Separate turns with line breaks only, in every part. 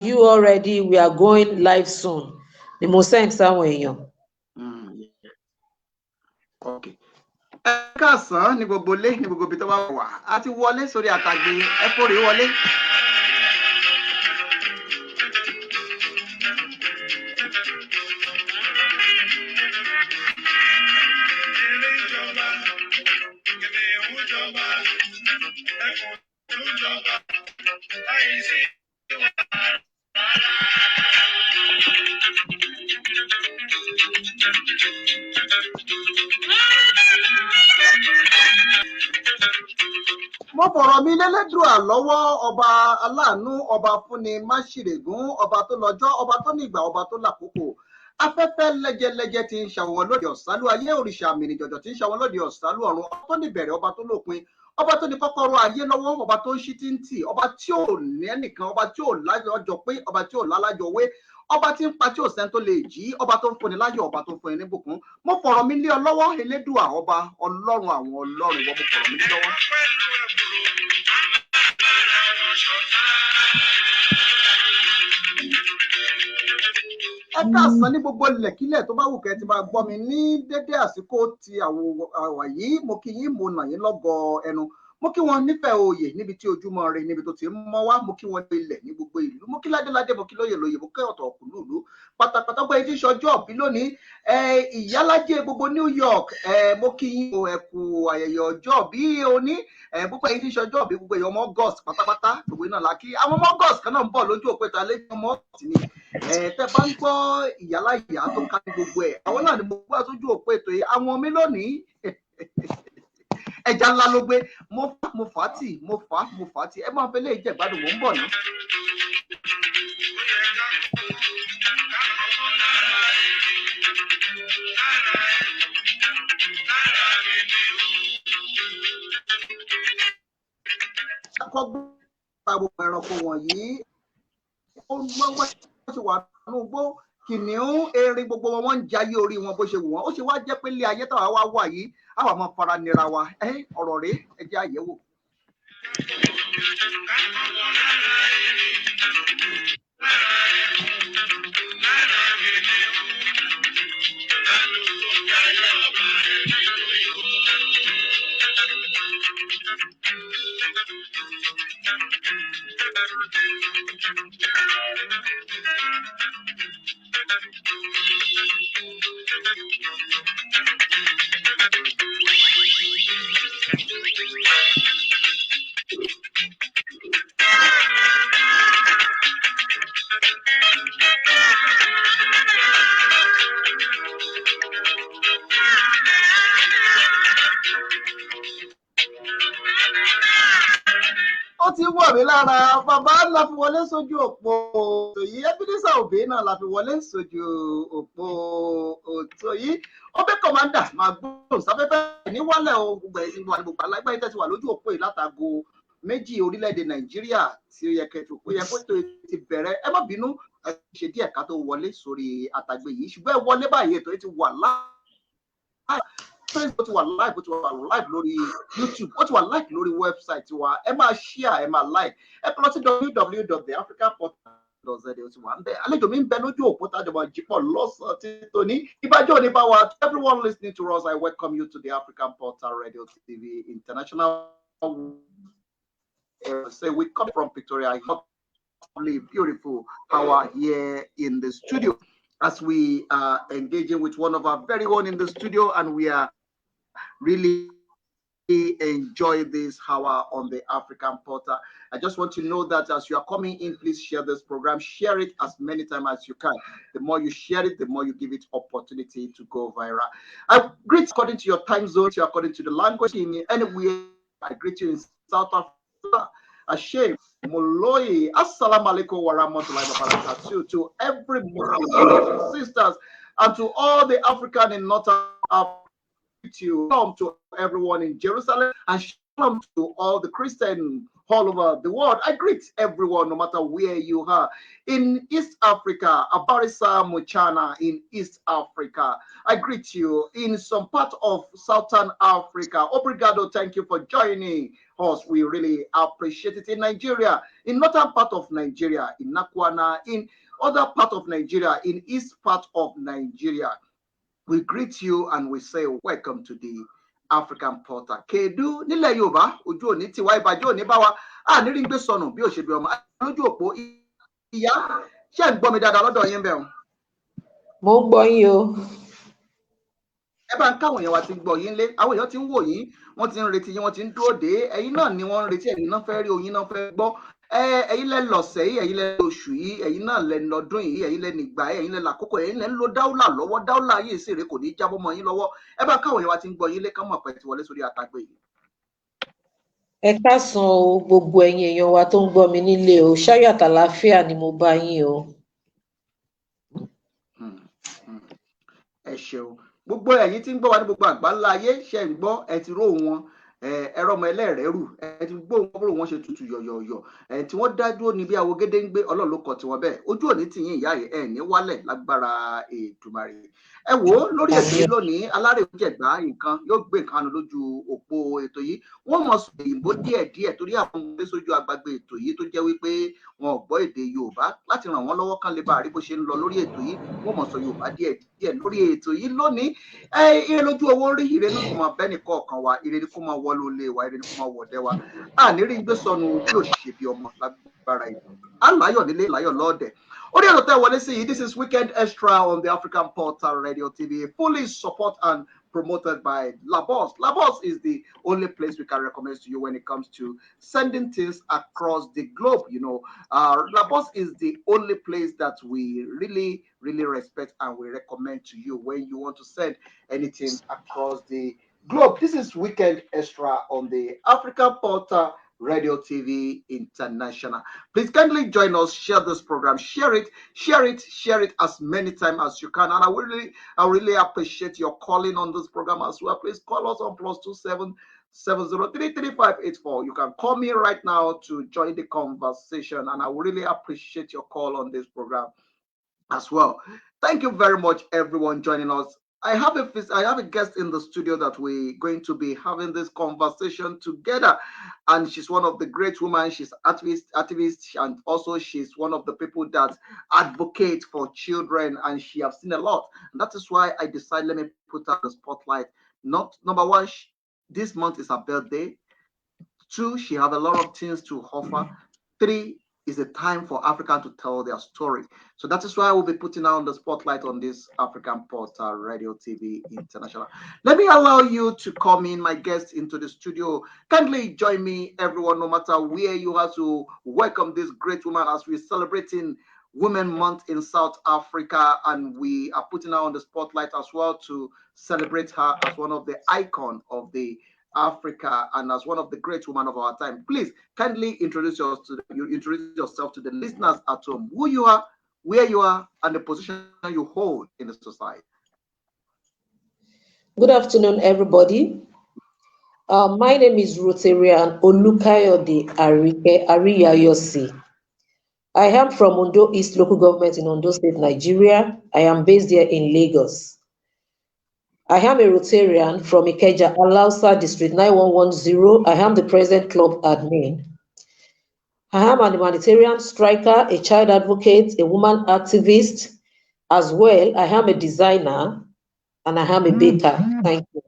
you already? We are going live soon. The most sense somewhere.
Okay. Ẹ káàsán ní gbogbo ilé ní gbogbo ibi tó bá wà á ti wọlé sórí àtàgbé ẹ fòrè wọlé. Mo fọ̀rọ̀ mi lẹ́lẹ́dùà lọ́wọ́ ọba aláàánú ọba fúnni máṣìrègún ọba tó lọ́jọ́ ọba tó nígbà ọba tó lákòókò afẹ́fẹ́ lẹ́jẹ̀lẹ́jẹ̀ tí ń ṣàwọn lóde ọ̀sálú ayé òrìṣà àmìnì jọ̀jọ̀ tí ń ṣàwọn lóde ọ̀sálú ọ̀run ọba tó ní bẹ̀rẹ̀ ọba tó lópin ọba tó ní kọ́kọ́rọ́ ayé lọ́wọ́ ọba tó ń ṣí tí ń tì ọba tí ò ní ẹnìkan ọba tí ò lájọ pé ọba tí ò lálájọ wé ọba tí ń pa tí ò sẹ́ni tó lè jí ọba tó ń fúnni láyọ̀ ọba tó ń fúnni níbùkún mo fọ̀rọ̀ mi lé ọ lọ́wọ́ elédùà ọba ọlọ́run àwọn ọlọ́run wọ́n mo fọ̀rọ̀ mi lé lọ́wọ́. Ẹ káàsán ní gbogbo ilẹ̀kílẹ̀ tó bá wù kẹ́ ti máa gbọ́ mi ní dédé àsìkò tí àwà yìí mo kí yín mo nà yín lọ́gọ ẹnu mo kí wọn nífẹ̀ẹ́ oyè níbi tí ojúmọ́ rẹ níbi tó ti ń mọ́ wá mo kí wọn ilẹ̀ ní gbogbo ìlú mo kí ládéládé mo kí lóyè lóyè mo kí ọ̀tọ̀ ọ̀kùnú ìlú pátápátá gbọ́ etí ìṣọjọ́ òbí lónìí ìyálájé gbogbo New York mo kí yín o ẹ kú ayẹyẹ ọjọ́ bí òní gbogbo etí ìṣọjọ́ òbí gbogbo èèyàn ọmọ August pátápátá gbogbo iná la kí àwọn ọmọ August kan náà ń bọ̀ lójú òpéta lẹ́yìn ọmọ ọ̀tí ni tẹ bá ń gbọ́ ìyálà ìyá tó ká ní gbogbo ẹ̀ àwọn náà ni mo gbọ́ sójú òpó ètò yìí àwọn mi lónìí ẹja ńlá ló gbé mo fà á tì ẹ máa fẹ́ lè jẹ́ ìgbádùn mò ń bọ̀ ná. akọgbọ́n gbogbo ẹranko wọ̀nyí ó gbọ́ngbọ́n ṣe wà nínú igbó kìnìún erin gbogbo wọn ń jayé orí wọn bó ṣe wù wọn ó ṣe wá jẹ́ pé ilé ayé táwa wá wà yìí àwa máa fara nira wa ọ̀rọ̀ rèé ẹ jẹ́ àyẹ̀wò. Ti wọ̀ mí lára bàbá la fi wọlé sójú òpó òtò yìí Ebenezer Obey náà la fi wọlé sójú òpó òtò yìí ọbẹ̀ kọ̀mándà máa gbóhùn sáfẹ́fẹ́ ní wálẹ̀ o gbogbo ẹ̀sìn wà ní gbogbo alágbáyé tẹ̀sí wà lójú òpó yìí látago méjì orílẹ̀-èdè Nàìjíríà tí ó yẹ kẹtù ó yẹ kó tó ti bẹ̀rẹ̀ ẹ má bínú ẹ ṣe díẹ̀ ká tó wọlé sórí àtàgbé yìí ṣùgbọ́n ẹ wọlé báyìí ètò yìí ti wà Facebook ti wà live ó ti wà live lórí YouTube ó ti wà live lórí website wa ẹ máa share ẹ máa like ẹ kọ́ lọ sí www.theafricanportal.za ó ti wà ń bẹ àlejò mi ń bẹ lójú òpó tájọba jípọ̀ lọ́sàn-án tí tòní ìbájọ́ ní bá wa everyone listening to us I welcome you to the African Portal Radio TV International. Say we come from Victoria, beautiful hour here in the studio as we are engaging with one of our very own in the studio, and we are really enjoy this hour on the African Portal. I just want to know that as you are coming in, please share this program. Share it as many times as you can. The more you share it, the more you give it opportunity to go viral. I greet according to your time zone, according to the language in anywhere. I greet you in South Africa. Ashem Moloi, Assalamu alaikum wa rahmatullahi wa barakatuh to every Muslim sisters and to all the African in North Africa. Shalom to everyone in Jerusalem and shalom to all the Christians all over the world. I greet everyone, no matter where you are. In East Africa, Abarisa Muchana in East Africa. I greet you in some part of Southern Africa. Obrigado, thank you for joining us. We really appreciate it. In Nigeria, in northern part of Nigeria, in Nakwana, in other part of Nigeria, in east part of Nigeria, we greet you and we say welcome to the African Portal. Kedu nílẹ̀ Yorùbá ojú òní tiwa ìbàjẹ́ òní bá wa a ní rí gbé sọnù bí òṣèlú ọmọ lójú òpó ìyá ṣé ń gbọ́ mi dáadáa lọ́dọ̀ yín bẹ́ẹ̀.
Mo ń gbọ́ yín o.
Ẹ bá ń káwọn èèyàn wa ti gbọ́ yín lé àwọn èèyàn ti ń wò yín wọ́n ti ń retí yín wọ́n ti ń dúró dé ẹ̀yin náà ni wọ́n ń retí ẹ̀yin náà fẹ́ rí oyin náà fẹ́ gbọ́ ẹ̀yin lẹ lọ́sẹ̀ yìí ẹ̀yin lẹ oṣù yìí ẹ̀yin náà lẹ lọ́dún yìí ẹ̀yin lẹ nígbà ẹ̀yin lẹ làkókò ẹ̀yin lẹ ń lo dáúlà lọ́wọ́ dáúlà yìí sì rè kò ní jábọ́ mọ́ yín lọ́wọ́ ẹ bá káwọn èèyàn wa ti ń gbọ́ yín lé káwọn àpẹẹrẹ ti wọlé sórí àtàgbé yìí.
Ẹ káàsán o gbogbo ẹ̀yin èèyàn wa tó ń gbọ́ mi nílé o ṣáyọ̀ àtàlàáfíà ni mo bá yín o.
Ẹ ṣeun gbogbo ẹ̀yin tí ń gbọ́ wa ní gbogbo àgbáńlá ayé ṣe ń gbọ́ ẹ ti ró wọn ẹ̀rọ ọmọ ẹlẹ́rẹ̀ẹ́rù ẹ ti gbọ́ wọn bó wọn ṣe tutù yọ̀yọ̀yọ̀ tí wọ́n dá dúró ní bí awo gédé ń gbé Ọlọ́run ló kọ tiwọn bẹ́ẹ̀ ojú òní tìyín ìyá yìí ẹ̀ ní wálẹ̀ lágbára Èdùmàrè. Ẹ wò ó lórí ètò yìí lónìí alárèéjẹgbà nǹkan yóò gbé nǹkan lọ lójú òpó ètò yìí wọ́n mọ̀ sọ òyìnbó díẹ̀díẹ̀ torí àwọn ọmọdé sójú agbágbé ètò yìí tó jẹ́ wípé wọn ò gbọ́ èdè Yorùbá láti ràn wọ́n lọ́wọ́ kan lè bá àrí bó ṣe ń lọ lórí ètò yìí wọ́n mọ̀ sọ Yorùbá díẹ̀díẹ̀ lórí ètò yìí lónìí ire lójú owó rí ire ní kò máa bẹ́ẹ̀ nìkan ọ̀kan wa ire ní kò máa wọ́ lólè wa ire ní kò máa wọ̀dẹ́ wa àní rí gbé sọnù bí òṣìṣẹ́ bí ọmọ lágbára ìlú aláyọ̀ nílé láyọ̀ lọ́ọ̀dẹ̀. This is Weekend Extra on the African Portal Radio TV, fully support and promoted by Labos. Labos is the only place we can recommend to you when it comes to sending things across the globe. You know, Labos is the only place that we really respect and we recommend to you when you want to send anything across the globe. This is Weekend Extra on the African Portal Radio TV International. Please kindly join us, share this program, share it as many times as you can. And I really appreciate your calling on this program as well. Please call us on +27 7033584. You can call me right now to join the conversation, and I will really appreciate your call on this program as well. Thank you very much, everyone joining us. I have a guest in the studio that we're going to be having this conversation together, and she's one of the great women. She's activist, and also she's one of the people that advocate for children, and she has seen a lot. And that is why I decided let me put her the spotlight. Number one, this month is her birthday. 2, she has a lot of things to offer. 3, is a time for Africans to tell their story. So that is why I will be putting on the spotlight on this African Portal Radio TV International. Let me allow you to come in, my guests, into the studio. Kindly join me, everyone, no matter where you are, to welcome this great woman as we're celebrating Women Month in South Africa, and we are putting her on the spotlight as well to celebrate her as one of the icons of the Africa and as one of the great women of our time. Please kindly introduce yourself to the listeners at home, who you are, where you are, and the position you hold in the society.
Good afternoon, everybody. My name is Rtn Olukayode Ariike. I am from Ondo East Local Government in Ondo State, Nigeria. I am based here in Lagos. I am a Rotarian from Ikeja, Alausa District 9110. I am the present club admin. I am an humanitarian striker, a child advocate, a woman activist. As well, I am a designer and I am a baker. Thank you.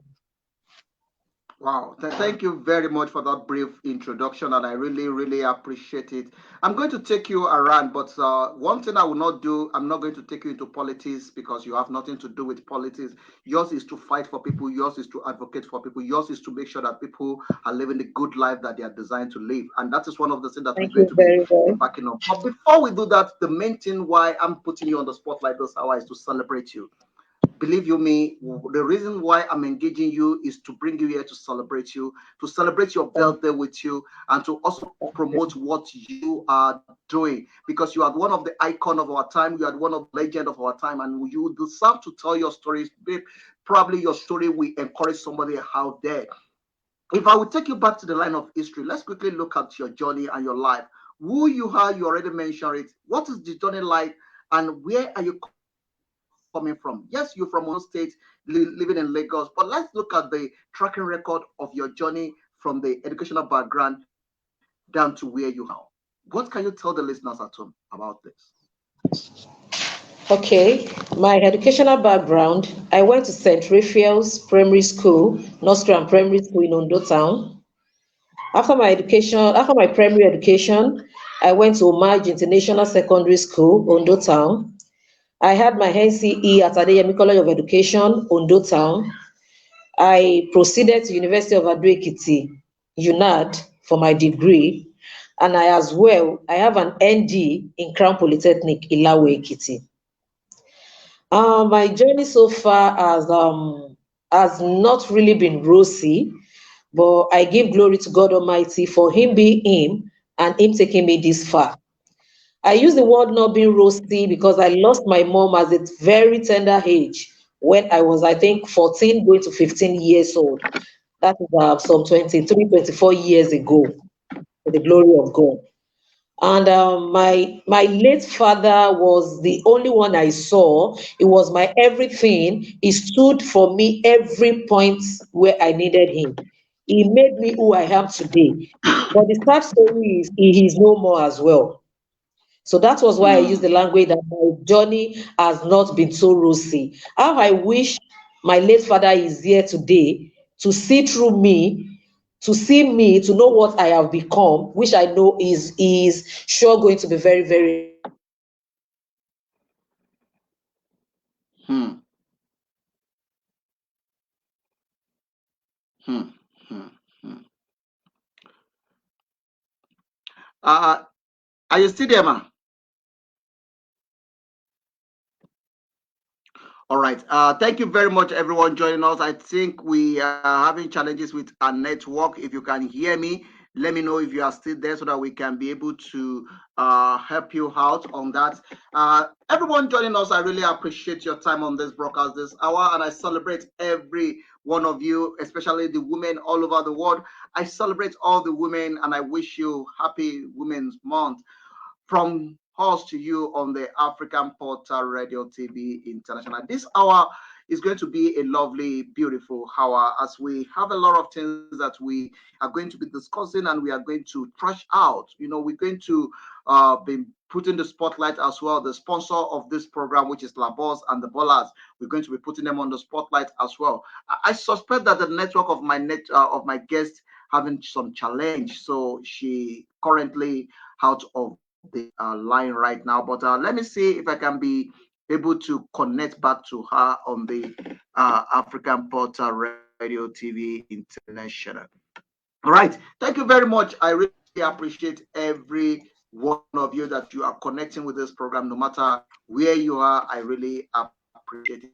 Wow, thank you very much for that brief introduction, and I really appreciate it. I'm going to take you around, but one thing I will not do, I'm not going to take you into politics because you have nothing to do with politics. Yours is to fight for people. Yours is to advocate for people. Yours is to make sure that people are living the good life that they are designed to live. And that is one of the things that we're going to be embarking on. But before we do that, the main thing why I'm putting you on the spotlight this hour is to celebrate you. Believe you me, the reason why I'm engaging you is to bring you here to celebrate you, to celebrate your birthday with you, and to also promote what you are doing, because you are one of the icons of our time, you are one of the legends of our time, and you deserve to tell your stories. Probably your story will encourage somebody out there. If I would take you back to the line of history, let's quickly look at your journey and your life. Who you are, you already mentioned it. What is the journey like, and where are you coming from? Yes, you're from one state, living in Lagos, but let's look at the tracking record of your journey from the educational background down to where you are. What can you tell the listeners at home about this?
Okay, my educational background, I went to St. Raphael's Primary School, Nursery and Primary School in Ondo Town. After my primary education, I went to Omaj International Secondary School, Ondo Town. I had my NCE at Adeyemi College of Education, Ondo Town. I proceeded to University of Ado-Ekiti, UNAD, for my degree, and I have an ND in Crown Polytechnic, Ilawe, Ekiti. My journey so far has not really been rosy, but I give glory to God Almighty for Him being Him and Him taking me this far. I use the word not being rosy because I lost my mom at a very tender age when I was, I think, 14 going to 15 years old. That is some 23, 24 years ago, for the glory of God. And my late father was the only one I saw. He was my everything. He stood for me every point where I needed him. He made me who I am today. But the sad story is he is no more as well. So that was why I used the language that my journey has not been so rosy. How I wish my late father is here today to see through me, to see me, to know what I have become, which I know is sure going to be very, very.
Hmm. Hmm. Hmm. Hmm. Are you still there, ma? All right. Thank you very much, everyone, joining us. I think we are having challenges with our network. If you can hear me, let me know if you are still there so that we can be able to help you out on that. Everyone joining us, I really appreciate your time on this broadcast this hour, and I celebrate every one of you, especially the women all over the world. I celebrate all the women, and I wish you happy Women's Month from us to you on the African Portal Radio TV International. This hour is going to be a lovely, beautiful hour as we have a lot of things that we are going to be discussing and we are going to trash out. You know, we're going to be putting the spotlight as well. The sponsor of this program, which is Labos and the Ballers, we're going to be putting them on the spotlight as well. I suspect that the network of my guest having some challenge, so she currently out of the line right now, but let me see if I can be able to connect back to her on the African Portal Radio TV International. All right, thank you very much. I really appreciate every one of you that you are connecting with this program, no matter where you are. I really appreciate it.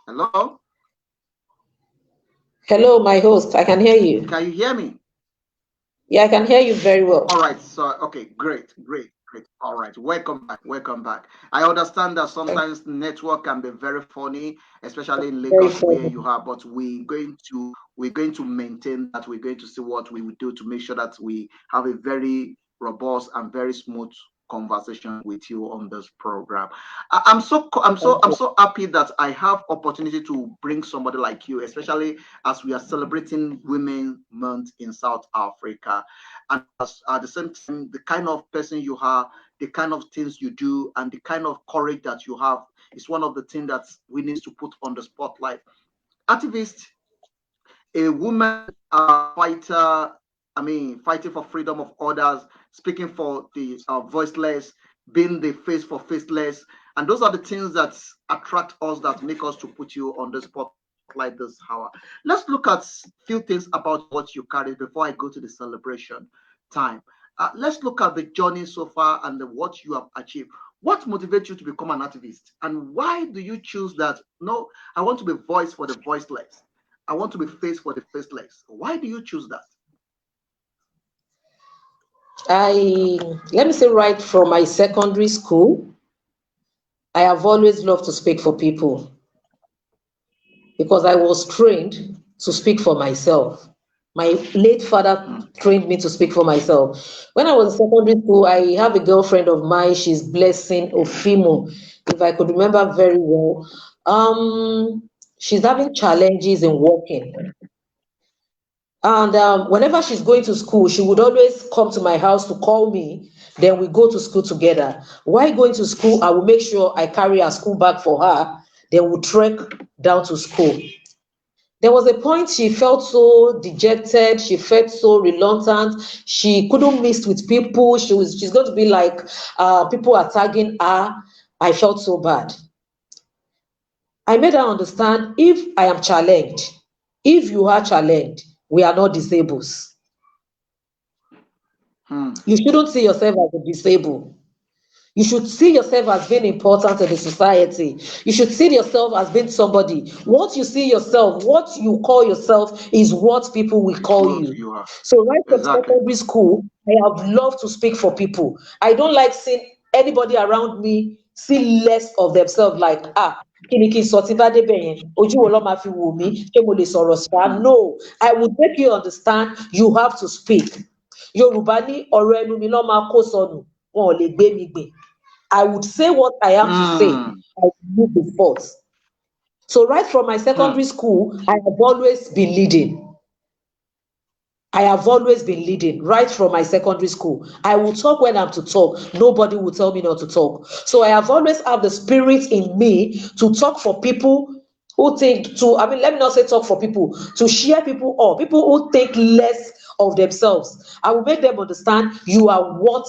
Hello?
Hello, my host. I can hear you.
Can you hear me?
Yeah, I can hear you very well.
All right. So, okay, great. All right. Welcome back. I understand that sometimes network can be very funny, especially in Lagos where you are, but we're going to maintain that. We're going to see what we will do to make sure that we have a very robust and very smooth conversation with you on this program. I'm so happy that I have opportunity to bring somebody like you, especially as we are celebrating Women's Month in South Africa, and at the same time, the kind of person you are, the kind of things you do, and the kind of courage that you have is one of the things that we need to put on the spotlight. Activist, a woman fighter, fighting for freedom of others, speaking for the voiceless, being the face for faceless. And those are the things that attract us, that make us to put you on the spotlight this hour. Let's look at a few things about what you carry before I go to the celebration time. Let's look at the journey so far and what you have achieved. What motivates you to become an activist? And why do you choose that? No, I want to be voice for the voiceless. I want to be face for the faceless. Why do you choose that?
Let me say, right from my secondary school, I have always loved to speak for people because I was trained to speak for myself. My late father trained me to speak for myself. When I was in secondary school, I have a girlfriend of mine. She's Blessing Ofimo, if I could remember very well. She's having challenges in working. And whenever she's going to school, she would always come to my house to call me. Then we go to school together. While going to school, I will make sure I carry her school bag for her. Then we'll trek down to school. There was a point she felt so dejected, she felt so reluctant, she couldn't mix with people, she's going to be like, people are tagging her. I felt so bad. I made her understand, if I am challenged, if you are challenged, we are not disabled. You shouldn't see yourself as a disabled. You should see yourself as being important in the society. You should see yourself as being somebody. What you see yourself, what you call yourself, is what people will call you. So right from secondary school, I have loved to speak for people. I don't like seeing anybody around me see less of themselves, like, no, I would make you understand you have to speak. Yorùbá ní ọ̀rọ̀ ẹnu mi ló máa kó sọnù, wọn ò lè gbé mi gbìn. I would say what I have to say. I will move the force. So right from my secondary school, I have always been leading. I have always been leading right from my secondary school. I will talk when I'm to talk. Nobody will tell me not to talk. So I have always had the spirit in me to talk for people who think let me not say talk for people, to cheer people up, people who think less of themselves. I will make them understand you are what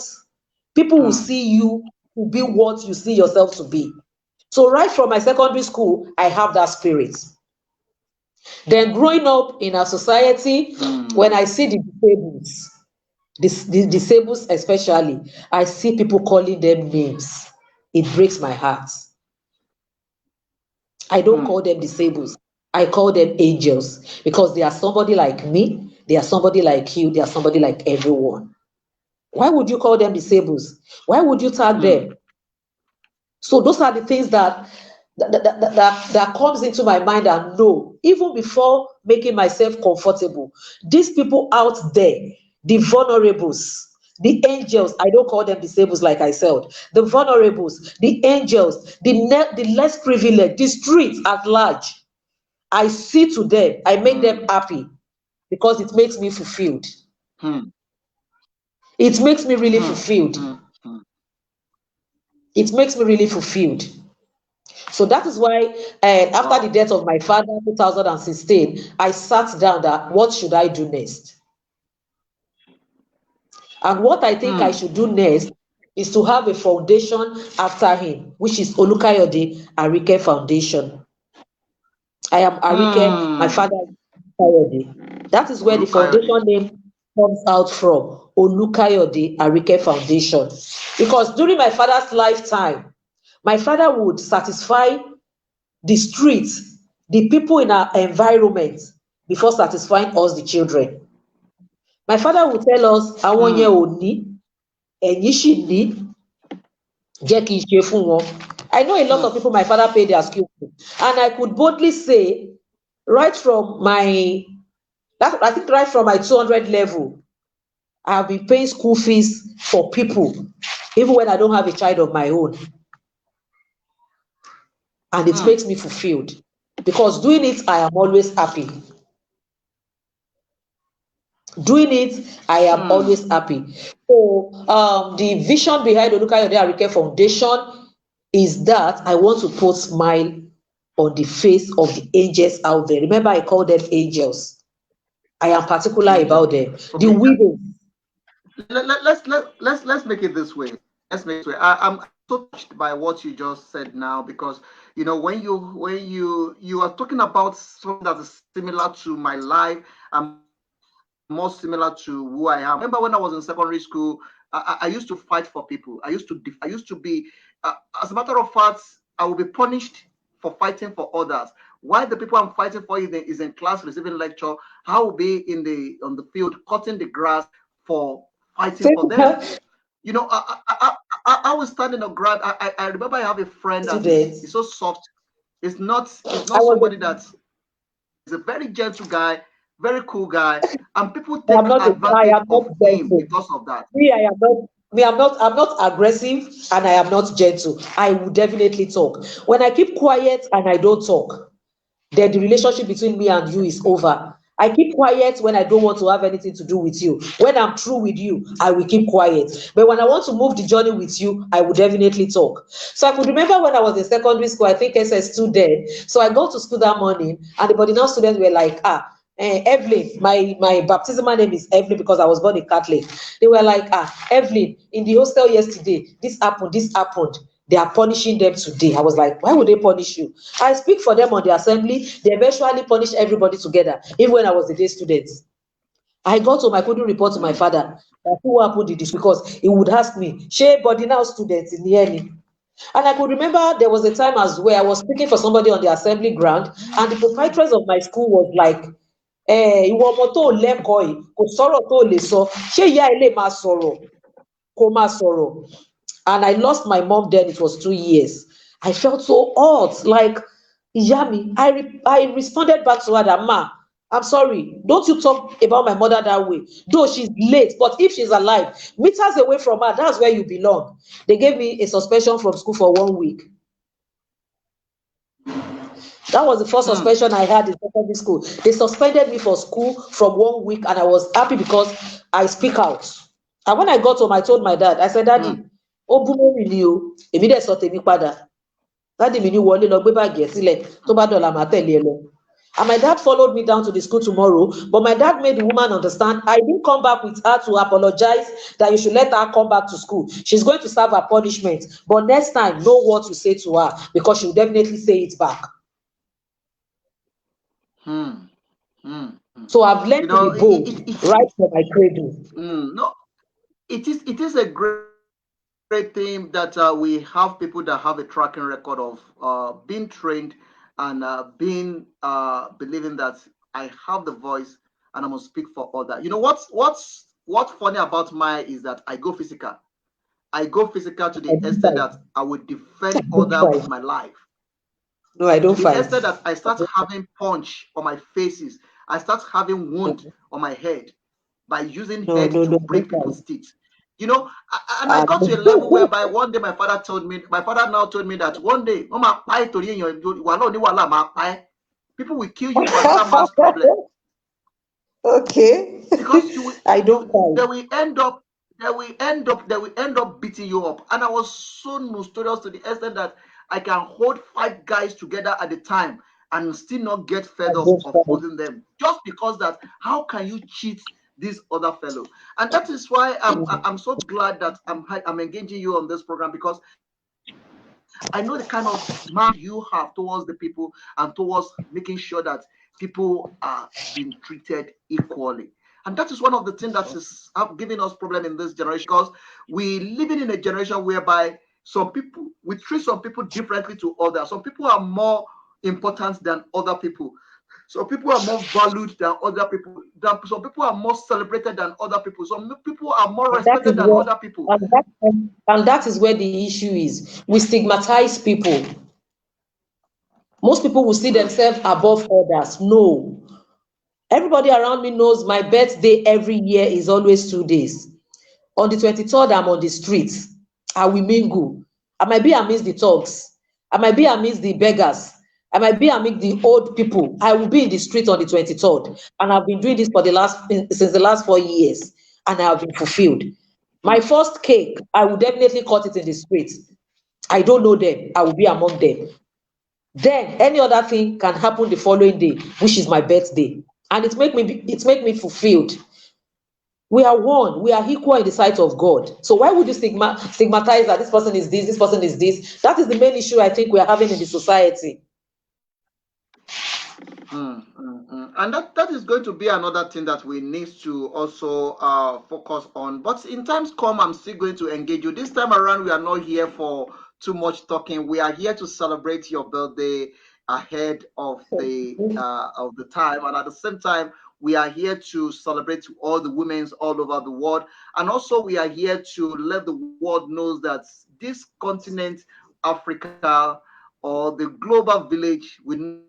people will see you to be, what you see yourself to be. So right from my secondary school, I have that spirit. Then growing up in our society, when I see the disabled especially, I see people calling them names. It breaks my heart. I don't call them disabled. I call them angels, because they are somebody like me, they are somebody like you, they are somebody like everyone. Why would you call them disabled? Why would you tag them? So those are the things that comes into my mind, and no, even before making myself comfortable, these people out there, the vulnerables, the angels, I don't call them disabled like I said, the vulnerables, the angels, the less privileged, the streets at large, I see to them, I make them happy, because it makes me fulfilled. It makes me really fulfilled. It makes me really fulfilled. So that is why, after the death of my father in 2016, I sat down that what should I do next? And what I think I should do next is to have a foundation after him, which is Olukayode Ariike Foundation. I am Ariike, my father is Olukayode. That is where the foundation name comes out from, Olukayode Ariike Foundation. Because during my father's lifetime, my father would satisfy the streets, the people in our environment, before satisfying us, the children. My father would tell us, àwọn yẹn ò ní, ẹ̀yin ṣì ní, jẹ́ kí n ṣe fún wọn. I know a lot of people my father paid their school fees, and I could boldly say, right from my 200 level, I have been paying school fees for people, even when I don't have a child of my own. And it makes me fulfilled, because doing it, I am always happy. Doing it, I am always happy. So the vision behind Olukayode Ariike Foundation is that I want to put smile on the face of the angels out there. Remember, I call them angels. I am particular about them. The widows.
Let's make it this way. Let's make it this way. I'm so touched by what you just said now, because when you are talking about something that is similar to my life, and more similar to who I am. Remember when I was in secondary school, I used to fight for people. I used to be, as a matter of fact, I will be punished for fighting for others. Why the people I'm fighting for is in class receiving lecture, I will be on the field cutting the grass for fighting for them. I was standing on ground. I remember I have a friend that is so soft. It's not somebody that is a very gentle guy, very cool guy, and people take advantage of him because of that.
I'm not aggressive, and I am not gentle. I will definitely talk. When I keep quiet and I don't talk, then the relationship between me and you is over. I keep quiet when I don't want to have anything to do with you. When I'm through with you, I will keep quiet. But when I want to move the journey with you, I will definitely talk. So I could remember when I was in secondary school, I think SS2 then. So I got to school that morning, and the Bodinal students were like, Evelyn, my baptismal name is Evelyn because I was born a Catholic. They were like, Evelyn, in the hostel yesterday, this happened, this happened. They are punishing them today. I was like, why would they punish you? I speak for them on the assembly. They eventually punish everybody together, even when I was a day student. I got home, I couldn't report to my father that who happened in this because he would ask me, Shey body now students in the early. And I could remember there was a time as well, I was speaking for somebody on the assembly ground, and the proprietress of my school was like, ìwọ ọmọ tó lẹ́kọ̀ọ́ yìí, kò sọ̀rọ̀ tó lè sọ, ṣé ìyá ẹ lè máa sọ̀rọ̀? Kó máa sọ̀rọ̀. And I lost my mom then, it was 2 years. I felt so hurt, like, Yami, I responded back to her that, Ma, I'm sorry, don't you talk about my mother that way. Though she's late, but if she's alive, meters away from her, that's where you belong. They gave me a suspension from school for 1 week. That was the first suspension I had in secondary school. They suspended me for school from 1 week, and I was happy because I speak out. And when I got home, I told my dad, I said, Daddy, ó bú mọ́mì ni o, èmi dẹ̀ sọ tèmi padà. Daddy mi ní wọlé lọ gbé báàgì ẹ̀ sílẹ̀, tó bá dọ̀la màá tẹ̀lé ẹ lọ. And my dad followed me down to the school tomorrow, but my dad made the woman understand I didn't come back with her to apologize that you should let her come back to school. She's going to serve her punishment, but next time, know what you say to her because she'll definitely say it back. So I've learned to be bold right from my cradle.
No, it is a great thing that we have people that have a tracking record of being trained and being believing that I have the voice and I must speak for others. You know what's funny about mine is that I go physical. I go physical to the extent that I would defend others with my life.
No, I don't fight.
The extent that I start having punch on my faces, I start having wound on my head by using head to break people's teeth. You know, and I got to a level whereby one day my father now told me that one day, people will kill you for another man's problem.
Okay.
Because
I don't fight.
they will end up beating you up. And I was so notorious to the extent that I can hold 5 guys together at a time and still not get fed up of holding them. Just because that, how can you cheat this other fellow? And that is why I'm so glad that I'm engaging you on this program, because I know the kind of mind you have towards the people and towards making sure that people are being treated equally. And that is one of the things that is giving us problem in this generation, because we living in a generation whereby we treat some people differently to others. Some people are more important than other people. Some people are more valued than other people. Some people are more celebrated than other people. Some people are more respected than other people.
And that is where the issue is. We stigmatize people. Most people will see themselves above others. No. Everybody around me knows my birthday every year is always 2 days. On the 23rd, I'm on the streets. I will mingle. I might be amidst the thugs. I might be amidst the beggars. I might be amidst the old people. I will be in the street on the 23rd. And I've been doing this since the last 4 years. And I have been fulfilled. My first cake, I will definitely cut it in the streets. I don't know them. I will be among them. Then any other thing can happen the following day, which is my birthday. And it make me fulfilled. We are one. We are equal in the sight of God. So why would you stigmatize that this person is this person is this? That is the main issue I think we are having in the society.
And that is going to be another thing that we need to also focus on. But in times come, I'm still going to engage you. This time around, we are not here for too much talking. We are here to celebrate your birthday ahead of the time, and at the same time, we are here to celebrate all the women all over the world, and also we are here to let the world know that this continent, Africa, or the global village, will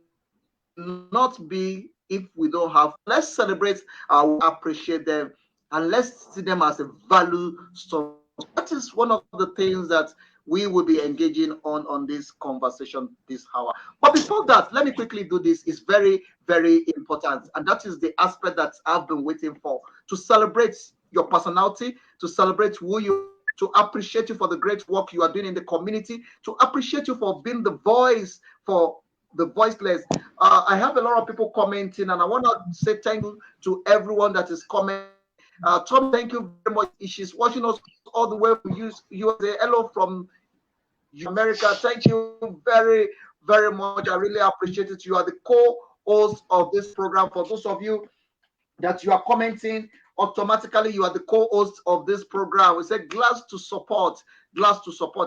not be if we don't have. Let's celebrate, appreciate them, and let's see them as a value story. That is one of the things that we will be engaging on this conversation this hour. But before that, let me quickly do this. It's very, very important. And that is the aspect that I've been waiting for, to celebrate your personality, to celebrate who you are, to appreciate you for the great work you are doing in the community, to appreciate you for being the voice for the voiceless. I have a lot of people commenting, and I want to say thank you to everyone that is commenting. Tom, thank you very much. She's watching us all the way from USA. Hello from America. Thank you very, very much. I really appreciate it. You are the co-host of this program. For those of you that you are commenting, automatically you are the co-host of this program. We say glad to support.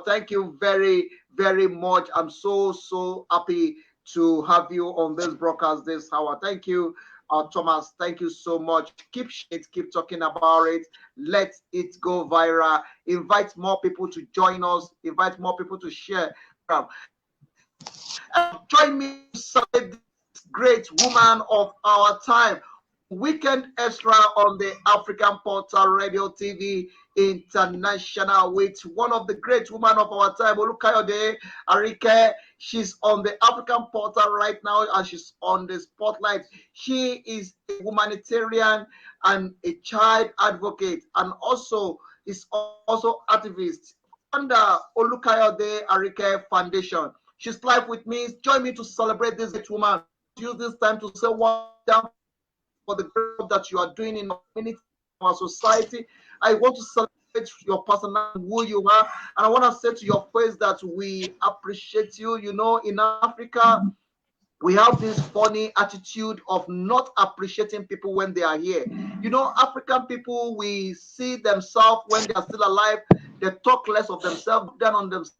Thank you very, very much. I'm so happy to have you on this broadcast this hour. Thank you, Thomas. Thank you so much. Keep talking about it. Let it go viral. Invite more people to join us. Invite more people to share. Join me to celebrate this great woman of our time. Weekend Extra on the African Portal Radio TV International with one of the great women of our time, Olukayode Ariike. She's on the African Portal right now and she's on the spotlight. She is a humanitarian and a child advocate, and also is also activist under Olukayode Ariike Foundation. She's live with me. Join me to celebrate this great woman. Use this time to say one down for the work that you are doing in our community, our society. I want to celebrate your personality, who you are, and I want to say to your face that we appreciate you. You know, in Africa, we have this funny attitude of not appreciating people when they are here. You know, African people, we see themselves when they are still alive. They talk less of themselves, down on themselves,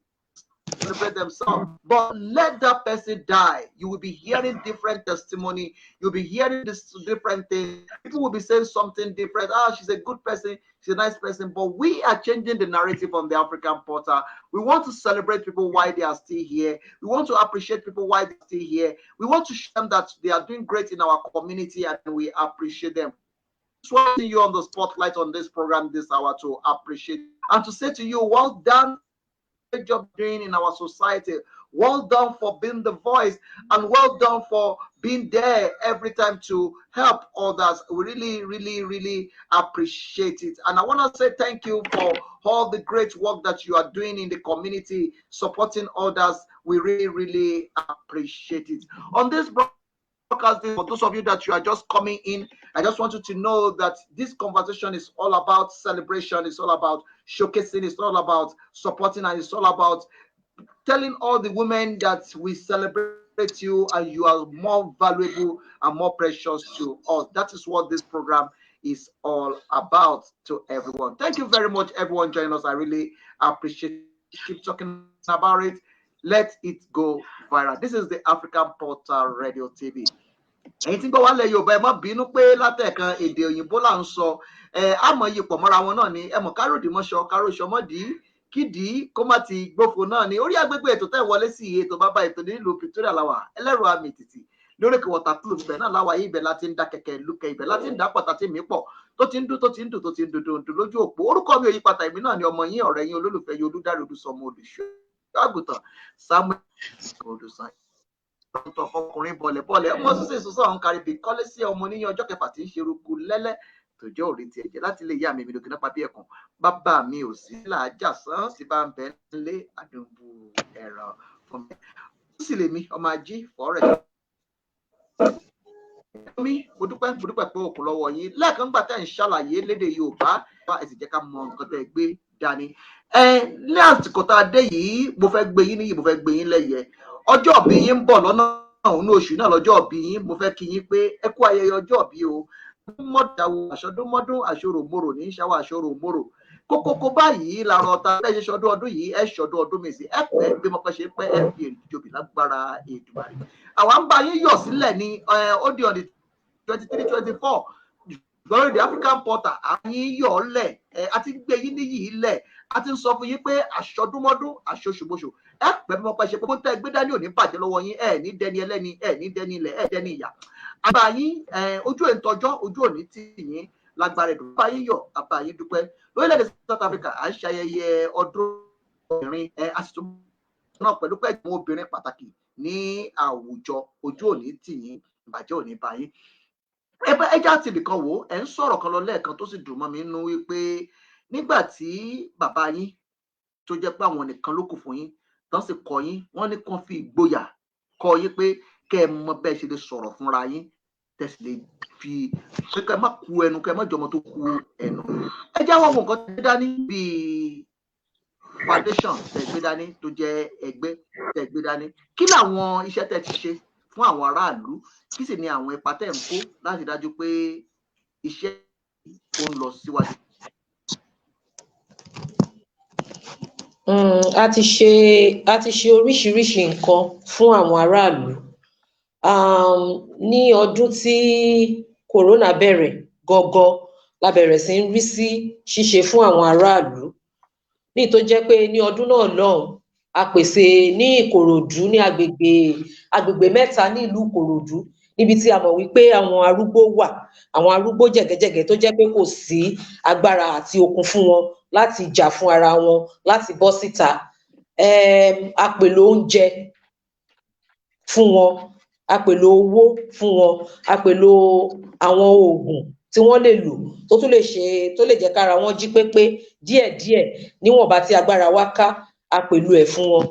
celebrate themselves, but let that person die. You will be hearing different testimony. You'll be hearing this different things. People will be saying something different. She's a good person, she's a nice person. But we are changing the narrative on the African Portal. We want to celebrate people while they are still here. We want to appreciate people while they're still here. We want to show them that they are doing great in our community and we appreciate them. Just wanting you on the spotlight on this program this hour to appreciate and to say to you, well done. Job doing in our society. Well done for being the voice, and well done for being there every time to help others. We really appreciate it. And I want to say thank you for all the great work that you are doing in the community, supporting others. We really appreciate it. On this broadcast, for those of you that you are just coming in, I just want you to know that this conversation is all about celebration. It's all about showcasing. It's all about supporting, and it's all about telling all the women that we celebrate you and you are more valuable and more precious to us. That is what this program is all about to everyone. Thank you very much, everyone joining us. I really appreciate it. Keep talking about it. Let it go viral. This is the African Portal Radio TV. Ẹ̀yin tí ń gbọ́ wá lẹ̀ Yorùbá ẹ má bínú pé látẹ̀kan èdè òyìnbó là ń sọ àmọ́ yìí pọ̀ mọ́ra wọn náà ni ẹ mọ̀ káròdì mọ́ṣọ káròṣọ mọ́dì kídì kó má ti gbófo náà ni orí agbègbè ètò tẹ́ wọlé sí ètò bàbá ètò nílùú Pretoria làwà ẹlẹ́rọ àmì tìtì lórí èkó waterproof ibẹ̀ náà láwà yìí ibẹ̀ láti ń dá kẹ̀kẹ́ lúkẹ́ ibẹ̀ láti ń dá pàtàkì mi pọ̀ tó ti ń dún dùn lójú òpó orúkọ mi ò yí pàtàkì èmi náà ni ọmọ yín ọ̀rẹ́ yín olólùfẹ́ yín Olúdáre Odùsọmọ olùṣọ́ àgùntàn Samuel Odùsàn ọkùnrin bọ̀lẹ̀bọ̀lẹ̀ ọmọ sísè sọ́sọ́ àwọn karibi kọ́lé sí ọmọ oníyan ọjọ́ kẹfà tí ń ṣe eruku lẹ́lẹ́ tòjọ́ òrí ti ẹ̀jẹ̀ láti lè yá mi lókè náà pàbí ẹ̀kùn bàbá mi ò sí làájà sán sí bá ń bẹ nílé àdúgbò ẹ̀rọ fún mi ó sì lè mi ọmọ ají fọ́ọ̀rẹ́ mi mo dúpẹ́ pé òkun lọ́wọ́ yín lẹ́ẹ̀kan gbà tẹ́ ń ṣàlàyé lédè Yorùbá ẹ sì jẹ́ ká mọ nǹkan tẹ́ gbé dání ní àsìkò tá a dé yìí mo fẹ́ gbé yín níyì mo fẹ́ gbé yín lẹ́yẹ ọjọ́ ìbí yín ń bọ̀ lọ́nà òun oṣù náà lọ́jọ́ ìbí yín mo fẹ́ kí yín pé ẹ kú ayẹyẹ ọjọ́ ìbí o mọ́dàwó àṣọdúnmọ́dún àṣọròmọ́rò ní ṣàwọ̀ àṣọròmọ́rò kókókó báyìí làrọ̀ ọ̀tá ẹ ṣe ṣọdún ọdún yìí ẹ ṣọdún ọdún mi sí ẹ pẹ́ bí mo kàn ṣe pẹ́ ẹ fi èjòbí lágbára Èdùmàrè àwa ń bá yín yọ̀ sílẹ̀ ní ó di ọ̀dì 23-24 lórí the African Portal àyín yọ̀ lẹ̀ àti gbé yín níyì lẹ̀ àti ń sọ fún yín pé àṣọdúnmọ́dún àṣoṣùgbòṣù ẹ pẹ̀lú ọpẹ́ ṣe pé kó tẹ́ gbé dání ò ní bàjẹ́ lọ́wọ́ yín ẹ ní dẹni ẹlẹ́ni ẹ ní dẹni ilẹ̀ ẹ dẹni ìyà àbá yín ojú ẹ̀ ń tọjọ́ ojú òní tì yín lágbára ẹ̀dùn àbá yín yọ̀ àbá yín dúpẹ́ lórílẹ̀‐èdè South Africa à ń ṣayẹyẹ ọdún obìnrin àsìtò náà pẹ̀lú pé àwọn obìnrin pàtàkì ní àwùjọ ojú òní tì yín ìbàjẹ́ òní bá yín. ẹjá ti nìkan wò ẹ ń sọ̀rọ̀ kan lọ lẹ́ẹ̀kan tó sì dùn mọ́ mi nínú wípé nígbà tí bàbá yín tó jẹ́ pé àwọn nìkan ló kù fún yín tán sì kọ́ yín wọ́n ní kàn fi ìgboyà kọ́ yín pé kẹ́ ẹ mọ bẹ́ẹ̀ ṣe lè sọ̀rọ̀ fúnra yín tẹ̀sí lè fi pé kẹ́ ẹ má ku ẹnu kẹ́ ẹ má jọmọ tó ku ẹnu. ẹ jẹ́ àwọn nǹkan tẹ́ dání bíi foundation tẹ́ gbé dání tó jẹ́ ẹgbẹ́ tẹ́ gbé dání kí làwọn iṣẹ́ tẹ́ ti ṣe fún àwọn aráàlú kí sì ni àwọn ipa tẹ́ ń kó láti dájú pé iṣẹ́ ó ń lọ síwájú.
A ti ṣe oríṣiríṣi nǹkan fún àwọn aráàlú. Ní ọdún tí corona bẹ̀rẹ̀ gangan la bẹ̀rẹ̀ sí ń rí sí ṣíṣe fún àwọn aráàlú ní tó jẹ́ pé ní ọdún náà lọ́hùn a pèsè ní Ìkòròdú ní agbègbè mẹ́ta ní ìlú Ìkòròdú níbi tí a mọ̀ wípé àwọn arúgbó wà, àwọn arúgbó jẹ̀gẹ́jẹ̀gẹ́ tó jẹ́ pé kò sí agbára àti okun fún wọn láti jà fún ara wọn láti bọ́ síta. A pèlò oúnjẹ fún wọn, a pèlò owó fún wọn, a pèlò àwọn oògùn tí wọ́n lè lò tó lè jẹ́ kára wọn jí pépé díẹ̀díẹ̀ níwọ̀nba tí agbára wa ká, a pèlò ẹ̀ fún wọn.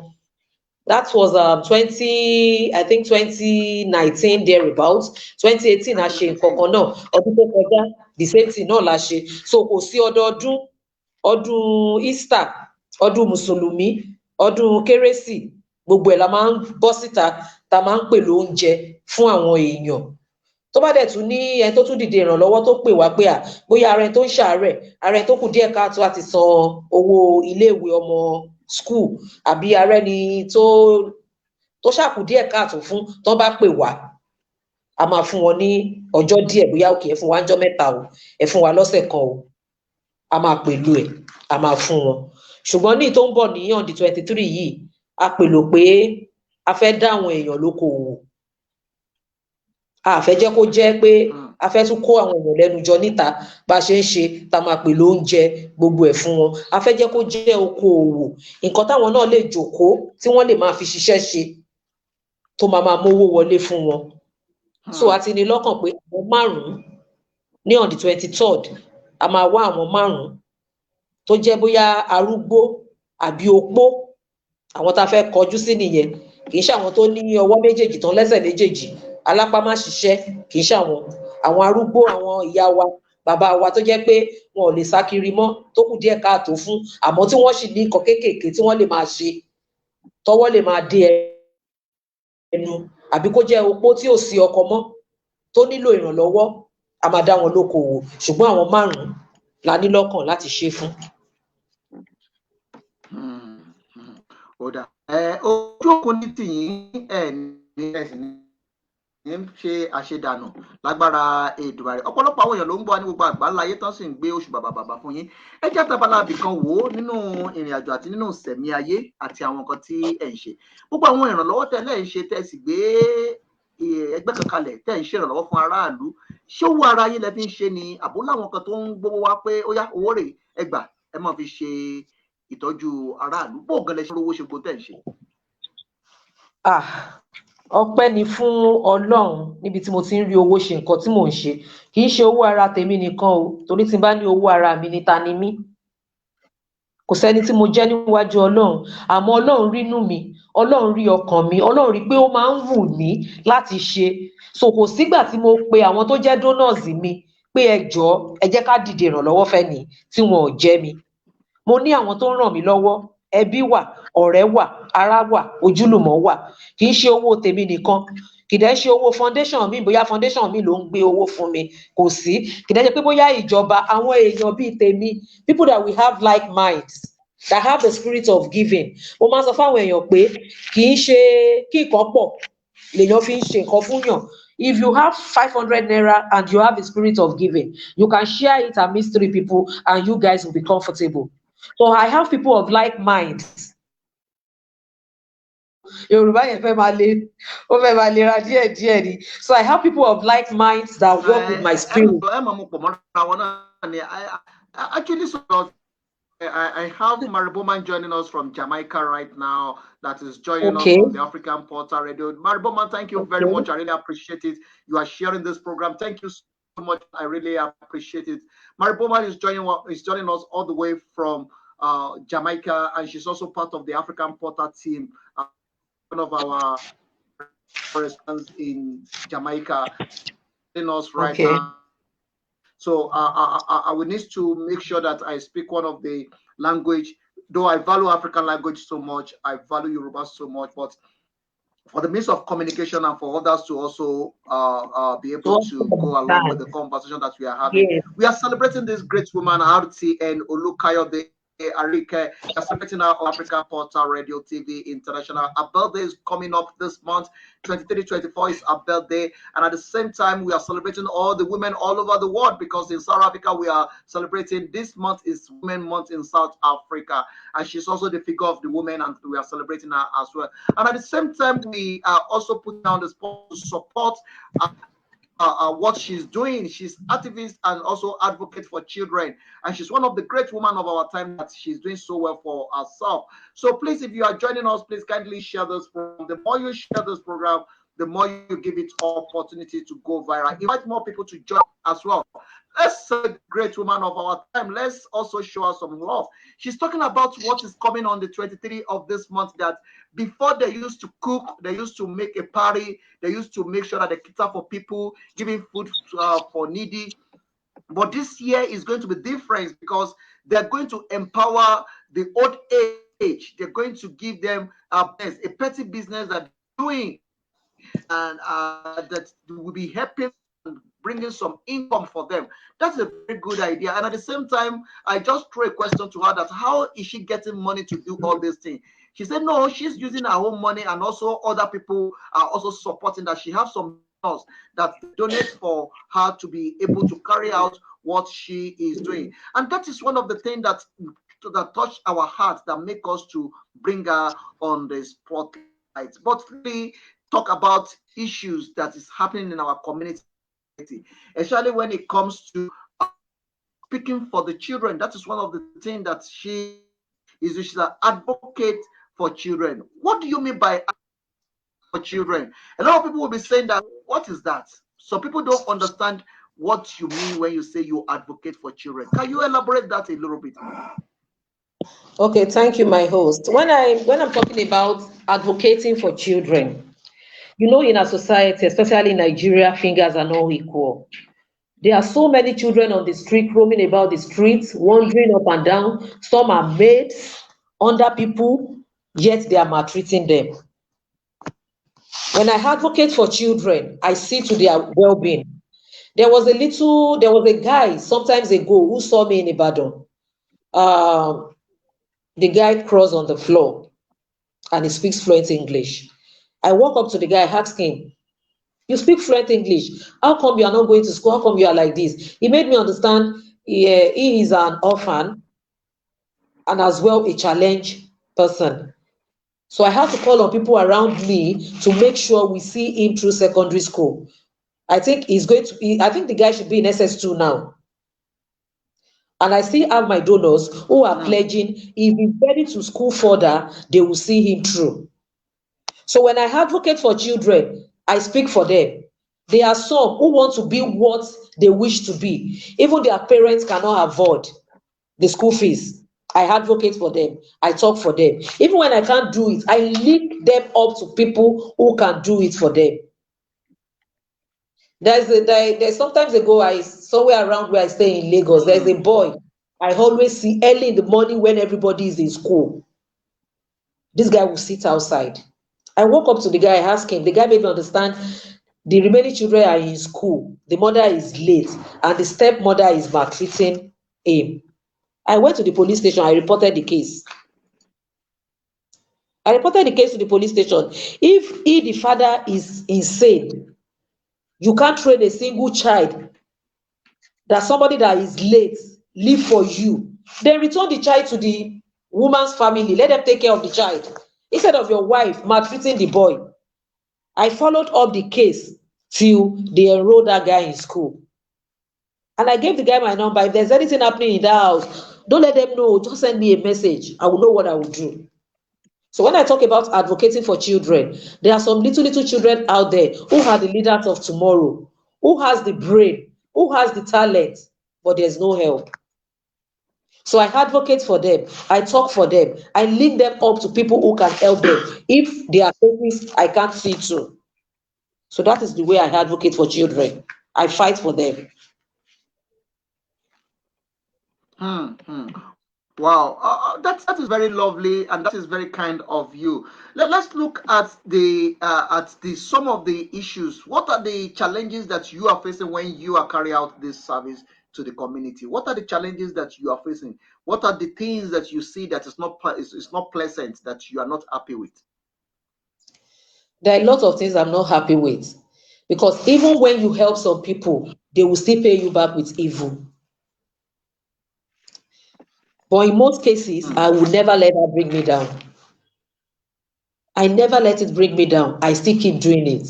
That was 2019 thereabout. 2018 a ṣe nǹkan kan náà, ọdún tó kọjá the same thing náà la ṣe. So kò sí ọdún Easter, ọdún mùsùlùmí, ọdún kérésì, gbogbo ẹ̀ la máa ń bọ́ síta ta máa ń pèlò oúnjẹ fún àwọn èèyàn. Tó bá dẹ̀ tún ní ẹni tó tún dìde ìrànlọ́wọ́ tó pè wá pé bóyá ara ẹni tó ń ṣàárẹ̀, ara ẹni tó kù díẹ̀ káàtó àti san owó iléèwé ọmọ school, àbí ara ẹni tó ṣàkù díẹ̀ káàtó fún tó bá pè wá, a máa fún wọn ní ọjọ́ díẹ̀, bóyá òkè ẹ fún wa ọjọ́ mẹ́ta o, ẹ fún wa lọ́sẹ̀ kan o, a máa pèlò ẹ̀, a máa fún wọn. Ṣùgbọ́n ní tó ń bọ̀ ní on the 23 yìí, a pèlò pé a fẹ́ dá àwọn èèyàn lókoòwò. A fẹ́ jẹ́ kó jẹ́ pé a fẹ́ tún kó àwọn èèyàn lẹ́nu jọ níta bá ṣe ń ṣe tá máa pèlò oúnjẹ gbogbo ẹ̀ fún wọn. A fẹ́ jẹ́ kó jẹ́ okoòwò, nǹkan táwọn náà lè jókòó tí wọ́n lè máa fi ṣiṣẹ́ ṣe tó máa mówó wọlé fún wọn. So a ti ní lọ́kàn pé àwọn 5 ní on the 23rd a máa wá àwọn 5 tó jẹ́ bóyá arúgbó àbí opó, àwọn tá a fẹ́ kọjú sí nìyẹn. Kì í ṣe àwọn tó ní ọwọ́ méjèèjì tán lẹ́sẹ̀ méjèèjì, alápá má ṣiṣẹ́, kì í ṣe àwọn arúgbó, àwọn ìyá wa, bàbá wa tó jẹ́ pé wọn ò lè sá kiri mọ́, tó kù díẹ̀ káàtó fún, àmọ́ tí wọ́n sì ní nǹkan kéékèèké tí wọ́n lè máa ṣe, tọwọ́ lè máa dé ẹnu, àbí kó jẹ́ opó tí ò sí ọkọ mọ́ tó nílò ìrànlọ́wọ́, a máa dá wọn lókoòwò. Ṣùgbọ́n àwọn 5 la ní lọ́kàn láti ṣe fún.
Ojú òkun ní tìyín ní ẹ̀sìn ní ṣe àṣedànù lágbára Èdùmàrè. Ọ̀pọ̀lọpọ̀ àwọn èèyàn ló ń bọ̀ ní gbogbo àgbáńlá ayé tán sì ń gbé oṣù bàbà fún yín. Ẹ jẹ́ àtàbálà ibìkan wò ó nínú ìrìn àjò àti nínú ìsẹ̀mí ayé àti àwọn nǹkan tí ẹ̀ ń ṣe. Gbogbo àwọn ìrànlọ́wọ́ tẹ́lẹ̀ ń ṣe tẹ́ sì gbé ẹgbẹ́ kan kalẹ̀ tẹ́ ń ṣe ìrànlọ́wọ́ fún aráàlú. Ṣé owó ara yín lẹ fi ń ṣe ni àbó láwọn kan tó ń gbówó wá pé ó yá owó rẹ̀ ẹ gbà ẹ máa fi ṣe ìtọ́jú aráàlú? Bó gan lẹ ṣe rówó ṣe gbogbo tẹ́ ń ṣe?
Ọpẹ́ ni fún Ọlọ́run níbi tí mo ti ń rí owó ṣe nǹkan tí mò ń ṣe. Kì í ṣe owó ara tèmi nìkan o, torí tí n bá ní owó ara mi ni ta ni mí? Kò sẹ́ni tí mo jẹ́ níwájú Ọlọ́run, àmọ́ Ọlọ́run rí inú mi, Ọlọ́run rí ọkàn mi, Ọlọ́run rí pé ó máa ń wù mí láti ṣe. So kò sígbà tí mo pe àwọn tó jẹ́ donors mi pé ẹ jọ̀ọ́ ẹ jẹ́ ká dìde ìrànlọ́wọ́ fẹ́ni tí wọn ò jẹ́ mi. Mo ní àwọn tó ń ràn mí lọ́wọ́, ẹbí wà, ọ̀rẹ́ wà, ará wà, ojúlùmọ̀ wà. Kì í ṣe owó tèmi nìkan, kì í dẹ̀ ṣe owó foundation mi, bóyá foundation mi ló ń gbé owó fún mi, kò sí. Kì í dẹ̀ ṣe pé bóyá ìjọba, àwọn èèyàn bíi tèmi, people that we have like minds, that have the spirit of giving. Mo máa ń sọ fáwọn èèyàn pé kì í ṣe kí nǹkan pọ̀ lèèyàn fi ń ṣe nǹkan fún yàn. If you have 500 naira and you have the spirit of giving, you can share it amidst 3 people and you guys will be comfortable. So I have people of like minds. Yorùbá yẹn fẹ́ máa le ra díẹ̀ ni. So I have people of like minds that work with my spirit.
Actually sọ̀rọ̀ I have Mariboman joining us from Jamaica right now. That is joining us
Okay.
from the African Portal Radio. Mariboman, thank you very
Okay.
much. I really appreciate it. You are sharing this program. Thank you so much. I really appreciate it. Mariboman is joining us all the way from Jamaica, and she's also part of the African Portal team. One of our correspondents in Jamaica, joining us right
Okay.
now. So I will need to make sure that I speak one of the language. Though I value African language so much, I value Yoruba so much, but for the means of communication and for others to also be able
So
to go along with the conversation that we are having.
yes.
We are celebrating this great woman, Rtn Olukayode Ariike. We are celebrating our African Portal Radio TV International. Our birthday is coming up this month. 23-24 is our birthday. And at the same time, we are celebrating all the women all over the world, because in South Africa, we are celebrating this month is Women Month in South Africa. And she's also the figure of the woman, and we are celebrating her as well. And at the same time, we are also putting down the spot to support what she's doing. She's activist and also advocate for children, and she's one of the great women of our time that she's doing so well for herself. So please, if you are joining us, please kindly share this program. The more you share this program, the more you give it opportunity to go viral. Invite more people to join as well. Let's celebrate the great woman of our time. Let's also show her some love. She's talking about what is coming on the 23rd of this month, that before they used to cook, they used to make a party, they used to make sure that they cater for people, giving food for needy. But this year is going to be different, because they're going to empower the old age. They're going to give them a petty business that they're doing, and that will be helping and bringing some income for them. That's a very good idea. And at the same time, I just threw a question to her, that how is she getting money to do all these things? She said no, she's using her own money, and also other people are also supporting that. She has some that donate for her to be able to carry out what she is doing. And that is one of the things that touch our hearts, that make us to bring her on the spotlight. But really talk about issues that is happening in our community, especially when it comes to speaking for the children. That is one of the things that she's an advocate for children. What do you mean by for children? A lot of people will be saying that, what is that? So people don't understand what you mean when you say you advocate for children. Can you elaborate that a little bit?
Okay, thank you, my host. When I'm talking about advocating for children, in our society, especially in Nigeria, fingers are not equal. There are so many children on the street, roaming about the streets, wandering up and down. Some are maids under people, yet they are maltreating them. When I advocate for children, I see to their well-being. There was a guy sometimes ago who saw me in Ibadan. The guy crossed on the floor and he speaks fluent English. I walk up to the guy, ask him, you speak fluent English. How come you are not going to school? How come you are like this? He made me understand he is an orphan and as well a challenge person. So I have to call on people around me to make sure we see him through secondary school. I think I think the guy should be in SS2 now. And I still have my donors who are pledging, if he's ready to school further, they will see him through. So when I advocate for children, I speak for them. There are some who want to be what they wish to be. Even their parents cannot afford the school fees. I advocate for them. I talk for them. Even when I can't do it, I link them up to people who can do it for them. There's sometimes ago, somewhere around where I stay in Lagos, there's a boy I always see early in the morning when everybody is in school. This guy will sit outside. I walk up to the guy, I ask him, the guy made me understand the remaining children are in school, the mother is late, and the stepmother is maltreating him. I went to the police station, I reported the case. To the police station. If the father is insane, you can't train a single child that somebody that is late live for you. Then return the child to the woman's family. Let them take care of the child. Instead of your wife maltreating the boy. I followed up the case till they enrolled that guy in school. And I gave the guy my number. If there's anything happening in that house, Don't let them know, just send me a message. I will know what I will do. So when I talk about advocating for children, there are some little children out there who are the leaders of tomorrow, who has the brain, who has the talent, but there's no help. So I advocate for them, I talk for them, I link them up to people who can help them if there are cases I can't see to. So that is the way I advocate for children. I fight for them.
Wow, that is very lovely, and that is very kind of you. Let's look at the some of the issues. What are the challenges that you are facing when you are carrying out this service to the community? What are the challenges that you are facing? What are the things that you see that is not pleasant, that you are not happy with?
There are a lot of things I'm not happy with, because even when you help some people, they will still pay you back with evil. But in most cases, I will never let that bring me down. I never let it bring me down. I still keep doing it.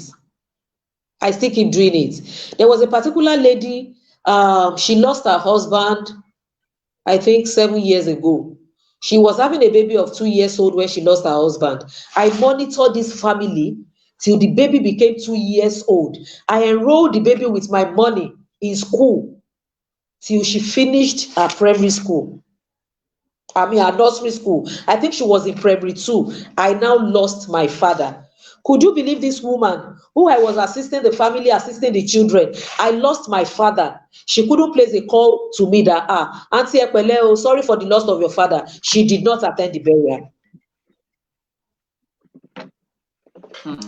I still keep doing it. There was a particular lady, she lost her husband, I think 7 years ago. She was having a baby of 2 years old when she lost her husband. I monitored this family till the baby became 2 years old. I enrolled the baby with my money in school till she finished her primary school. Her nursery school. I think she was in primary 2. I now lost my father. Could you believe this woman who I was assisting the family, assisting the children? I lost my father. She couldn't place a call to me that, Auntie Epele, sorry for the loss of your father. She did not attend the burial.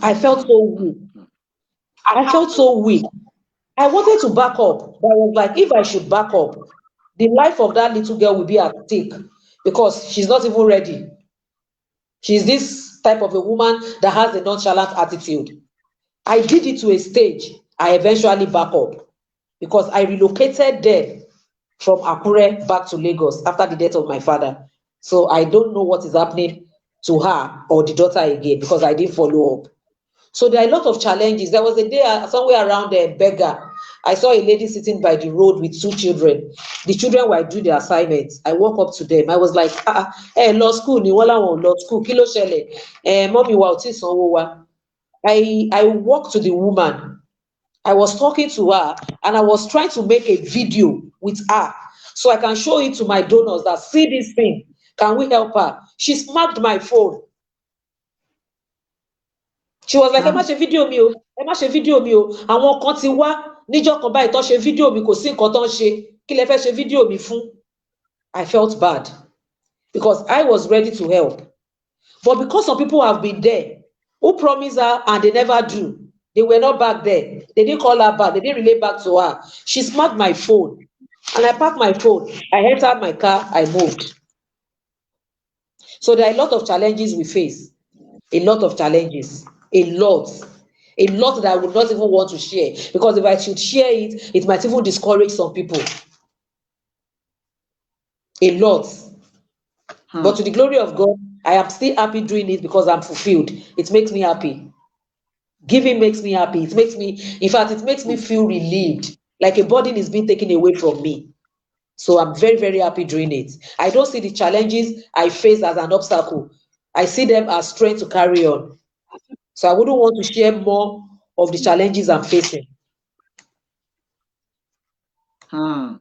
I felt so weak. I felt so weak. I wanted to back up, but I was like, if I should back up, the life of that little girl will be at stake, because she's not even ready. She's this type of a woman that has a nonchalant attitude. I did it to a stage. I eventually back up because I relocated them from Akure back to Lagos after the death of my father. So I don't know what is happening to her or the daughter again, because I didn't follow up. So there are a lot of challenges. There was a day somewhere around Beggar, I saw a lady sitting by the road with 2 children. The children were doing their assignments. I walked up to them. I was like, law school ni wọ́n láwọn law school, kí ló ṣẹlẹ̀? Mommy wa ò tí sanwó wa. I walked to the woman. I was talking to her and I was trying to make a video with her so I can show it to my donors that see this thing. Can we help her? She smacked my phone. She was like, ẹ má ṣe fídíò mi o, ẹ má ṣe fídíò mi o. Àwọn kan ti wá níjọ́ kan báyìí tó ṣe fídíò mi, kò sí nǹkan tó ń ṣe. Kí lẹ fẹ́ ṣe fídíò mi fún? I felt bad because I was ready to help. But because some people have been there who promise her and they never do. They were not back there. They didn't call her back. They didn't relay back to her. She smacked my phone and I packed my phone. I entered my car. I moved. So there are a lot of challenges we face. A lot of challenges. A lot that I would not even want to share, because if I should share it, it might even discourage some people. A lot. But to the glory of God, I am still happy doing it because I'm fulfilled. It makes me happy. Giving makes me happy. It makes me, in fact, it makes me feel relieved, like a burden is being taken away from me. So I'm very, very happy doing it. I don't see the challenges I face as an obstacle. I see them as strength to carry on. So I wouldn't want to share more of the challenges I'm facing.
All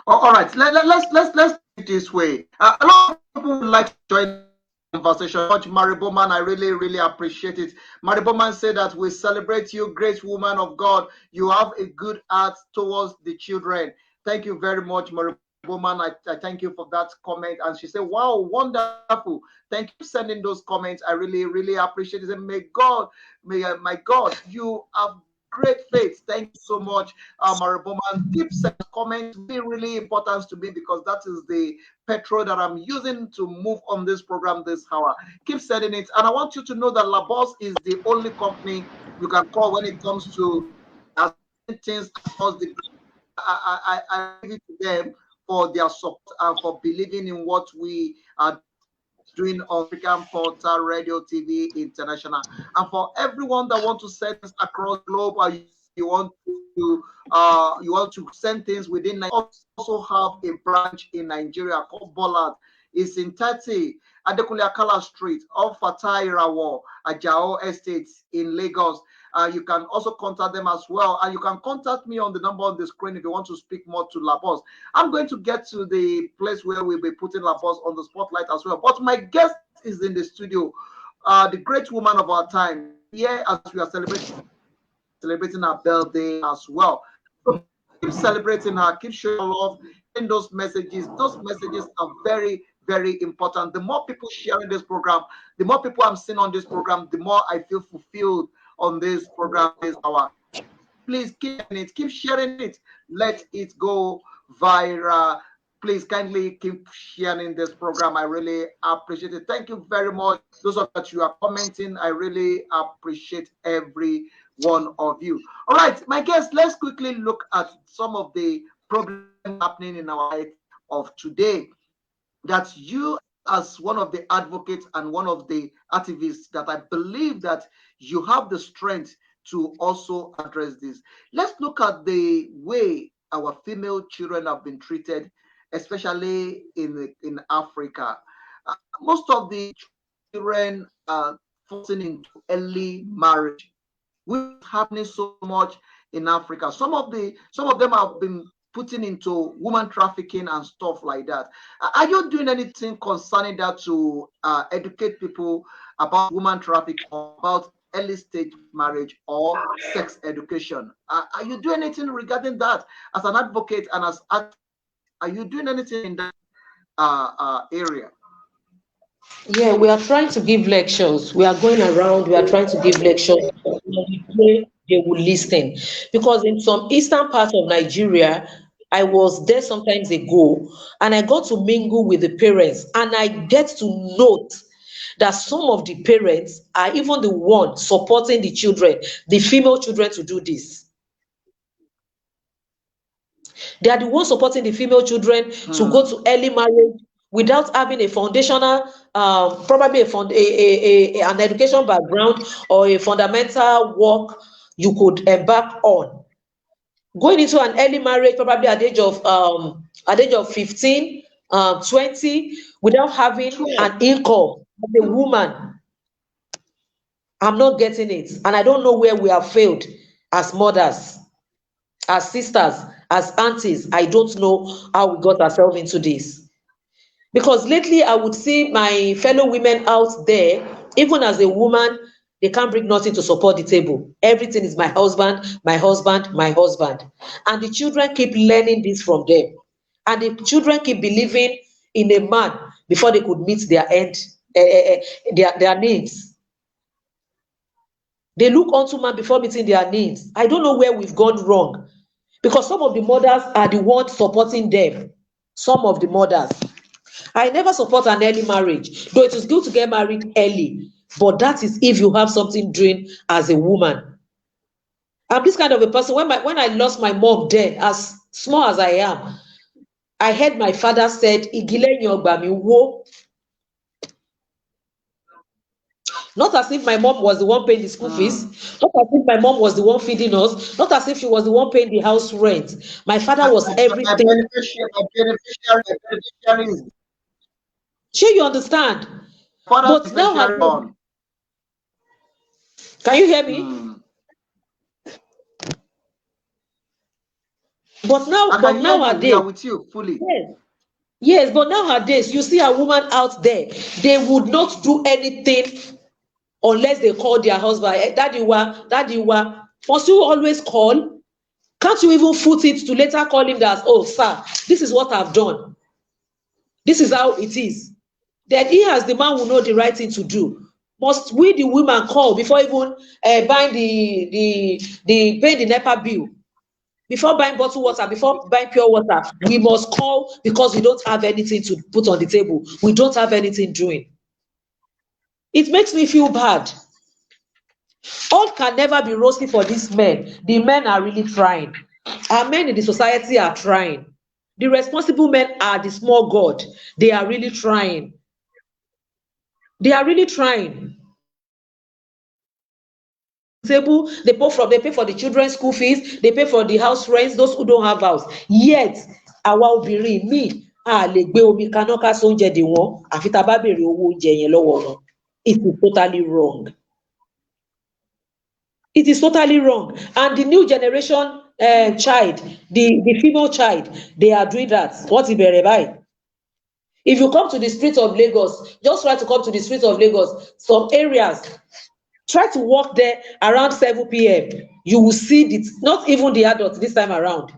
right, let's do it this way. A lot of people would like to join the conversation. Mariboman, I really appreciate it. Mariboman said that we celebrate you, great woman of God. You have a good heart towards the children. Thank you very much, Mariboman. I thank you for that comment. And she said, wow, wonderful. Thank you for sending those comments. I really appreciate it. And may my God, you have great faith. Thank you so much, Mariboman. Keep sending comments. Really important to me, because that is the petrol that I'm using to move on this program this hour. Keep sending it. And I want you to know that Labos is the only company you can call when it comes to things across the. I give it to them for their support and for believing in what we are doing on African Portal Radio TV International, and for everyone that wants to send us across the globe, you want to send things within Nigeria, also have a branch in Nigeria called Bollard. It's in 30 Adekunle Akala Street off Fatai Irawo, Ajao Estates in Lagos. You can also contact them as well, and you can contact me on the number on the screen if you want to speak more to Labos. I'm going to get to the place where we'll be putting Labos on the spotlight as well. But my guest is in the studio, the great woman of our time, here as we are celebrating her birthday as well. So keep celebrating her, keep showing love in those messages. Those messages are very, very important. The more people sharing this program, the more people I'm seeing on this program, the more I feel fulfilled on this program this hour. Please keep sharing it, let it go viral. Please kindly keep sharing this program. I really appreciate it. Thank you very much. Those of that you are commenting, I really appreciate every one of you. All right, my guests, let's quickly look at some of the problems happening in our life of today that you, as one of the advocates and one of the activists, that I believe that you have the strength to also address this. Let's look at the way our female children have been treated, especially in Africa. Most of the children are forcing into early marriage, which is happening so much in Africa. Some of them have been putting into woman trafficking and stuff like that. Are you doing anything concerning that to educate people about woman trafficking, or about early stage marriage or sex education? Are you doing anything regarding that as an advocate and as are you doing anything in that area?
Yeah, we are trying to give lectures. We are going around, we are trying to give lectures. We pray they will listen. Because in some eastern part of Nigeria, I was there sometimes ago, and I got to mingle with the parents, and I get to note that some of the parents are even the one supporting the children, the female children, to do this. They are the ones supporting the female children to go to early marriage without having a foundational, probably an education background or a fundamental work you could embark on. Going into an early marriage, probably at the age of 15, 20, without having an income as a woman. I'm not getting it. And I don't know where we have failed as mothers, as sisters, as aunties. I don't know how we got ourselves into this. Because lately I would see my fellow women out there, even as a woman, they can't bring nothing to support the table. Everything is my husband, my husband, my husband. And the children keep learning this from them. And the children keep believing in a man before they could meet their end, their needs. They look unto man before meeting their needs. I don't know where we've gone wrong. Because some of the mothers are the ones supporting them. Some of the mothers. I never support an early marriage, though it is good to get married early. But that is if you have something doing as a woman. I'm this kind of a person. When I lost my mom then, as small as I am, I heard my father said, "Igile nyogba mi wo." Not as if my mom was the one paying the school fees, not as if my mom was the one feeding us, not as if she was the one paying the house rent. My father was everything. Sure, you understand? But now, can you hear me? But nowadays,
with you fully.
Yes, but nowadays you see a woman out there, they would not do anything unless they call their husband. Daddy wa. Must you always call? Can't you even foot it to later call him that, oh sir, this is what I've done. This is how it is. Then he, as the man, will know the right thing to do. Must we, the women, call before even buying paying the NEPA bill? Before buying bottled water, before buying pure water, we must call because we don't have anything to put on the table. We don't have anything doing. It makes me feel bad. All can never be rosy for these men. The men are really trying. Our men in the society are trying. The responsible men are the small God. They are really trying. They are really trying. disabled, they pay for the children's school fees, they pay for the house rents, those who don't have house. Yet, àwa obìnrin míì a lè gbé omi kaná ká sóúnjẹ dè wọ́n àfi tá a bá béèrè owó oúnjẹ yẹn lọ́wọ́ wọn. It is totally wrong. It is totally wrong. And the new generation child, the female child, they are doing that. Wọ́n ti bẹ̀rẹ̀ báyìí. If you come to the streets of Lagos, just try to come to the streets of Lagos, some areas, try to walk there around 7 p.m. You will see not even the adults this time around.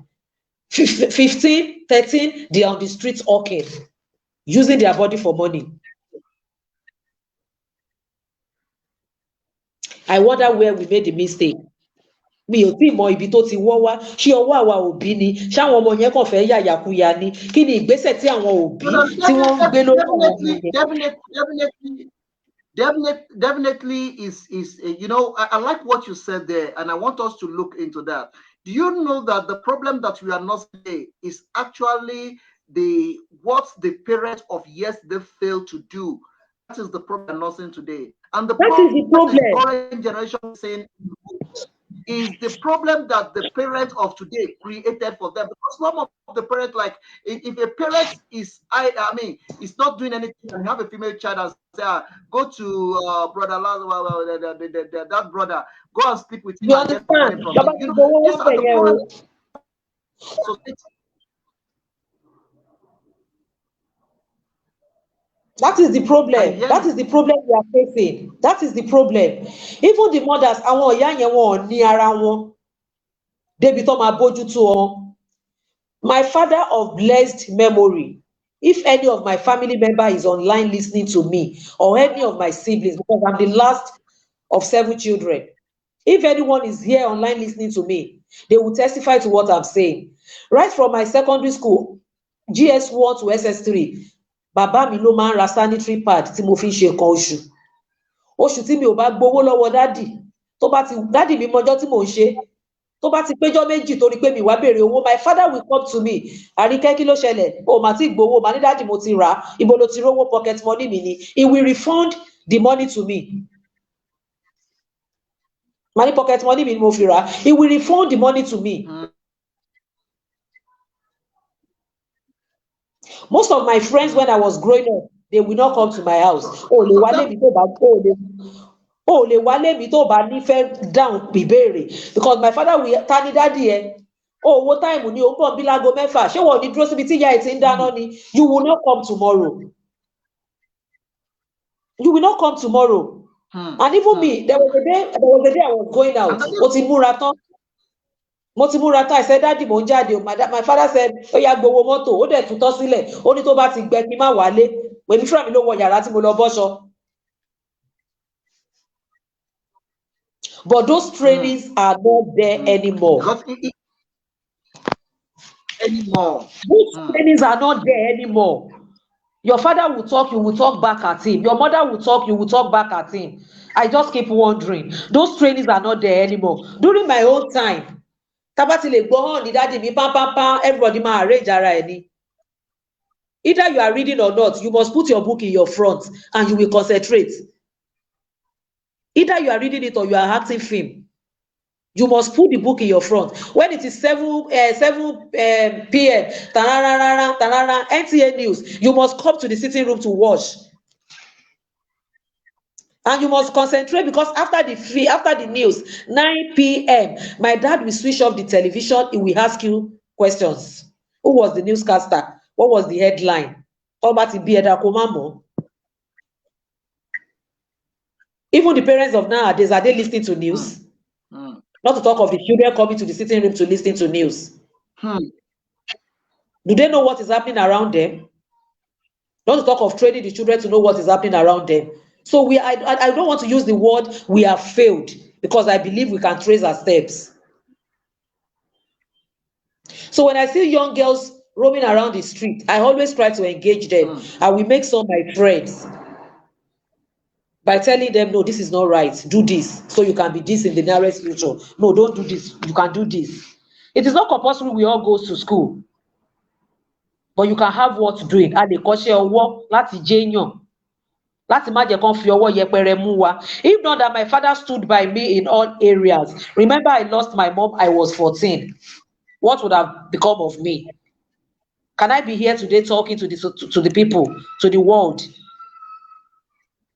15, 13, they are on the streets hawking, using their body for money. I wonder where we made the mistake. Mi ò tí mọ ibi tó ti wọ́ wá, ṣé ọwọ́ àwa òbí ni, ṣáwọn ọmọ yẹn kàn fẹ́ yàyàkuyà ni, kí ni ìgbésẹ̀ tí àwọn òbí tí wọ́n ń gbé lórí àwọn ọmọ yẹn?
Definitely is you know, I like what you said there, and I want us to look into that. Do you know that the problem that we are not today is actually what the parents of yesterday failed to do? That is the problem we're not seeing today. And the current generation is saying is the problem that the parents of today created for them. Because some of the parents, like if a parent is, is not doing anything, and you have a female child and say, go to brother, that brother, go and sleep with him.
You understand? That is the problem. That is the problem we are facing. That is the problem. Even the mothers, àwọn ìyá yẹn wọn ò ní ara wọn. Débi tó máa bójútó wọn. My father of blessed memory, if any of my family member is online listening to me, or any of my siblings, because I'm the last of 7 children, if anyone is here online listening to me, they will testify to what I'm saying. Right from my secondary school, GS1 to SS3, bàbá mi ló máa ń ra sanitary pad tí mo fi ń ṣe nǹkan oṣù. Oṣù tí mi ò bá gbowó lọ́wọ́ dádì, tó bá ti dádì mi mọjọ́ tí mò ń ṣe, tó bá ti péjọ́ méjì torí pé mi wá béèrè owó, my father will come to me, Àríkẹ́ kí ló ṣẹlẹ̀? O mà ti gbowó, mà ní dádì mo ti rà, ibo lo ti rówó, pocket money mi ni. He will refund the money to me. Mà ní pocket money mi ni mo fi rà. He will refund the money to me. Most of my friends when I was growing up, they will not come to my house. Oh, le wale mi tó bá nífẹ̀ẹ́ down ìbéèrè, because my father will tani daddy ẹ. Oh, what time ni o ń bọ̀ bí láago mẹ́fà? Ṣé wọ́n ní dúró síbi tí ìyá ẹ ti ń dáná ni? You will not come tomorrow. You will not come tomorrow. And even me, there was a day I was going out. Mo ti múra tán, I said, Daddy, mo ń jáde. My father said, ó yá gbowó mọ́tò, ó dẹ̀ tutọ́ sílẹ̀, ó ní tó bá ti gbẹ kí n má wálé. Pẹ̀lú fúnra mi ló wọ yàrá tí mo lọ bọ́ṣọ. But those trainings are not there anymore. Those trainings are not there anymore. Your father will talk, you will talk back at him. Your mother will talk, you will talk back at him. I just keep wondering. Those trainings are not there anymore. During my own time, tabati le gbọ́ hàn ní daddy mi pam, everybody ma arrange ara ẹ̀ ni. Either you are reading or not, you must put your book in your front and you will concentrate. Either you are reading it or you are acting film. You must put the book in your front. When it is 7 p.m., NTA news, you must come to the sitting room to watch. And you must concentrate, because after the news, 9 p.m., my dad will switch off the television. He will ask you questions. Who was the newscaster? What was the headline? Even the parents of nowadays, are they listening to news? Not to talk of the children coming to the sitting room to listen to news. Do they know what is happening around them? Not to talk of training the children to know what is happening around them. So I don't want to use the word we have failed, because I believe we can trace our steps. So when I see young girls roaming around the street, I always try to engage them. I will make some of my friends by telling them, no, this is not right. Do this so you can be this in the nearest future. No, don't do this. You can do this. It is not compulsory we all go to school, but you can have what doing. And the culture work láti jẹ́yàn. láti má jẹ́ kán fi ọwọ́ yẹpẹrẹ mú wa. If not that my father stood by me in all areas. Remember, I lost my mom, I was 14. What would have become of me? Can I be here today talking to the people, to the world?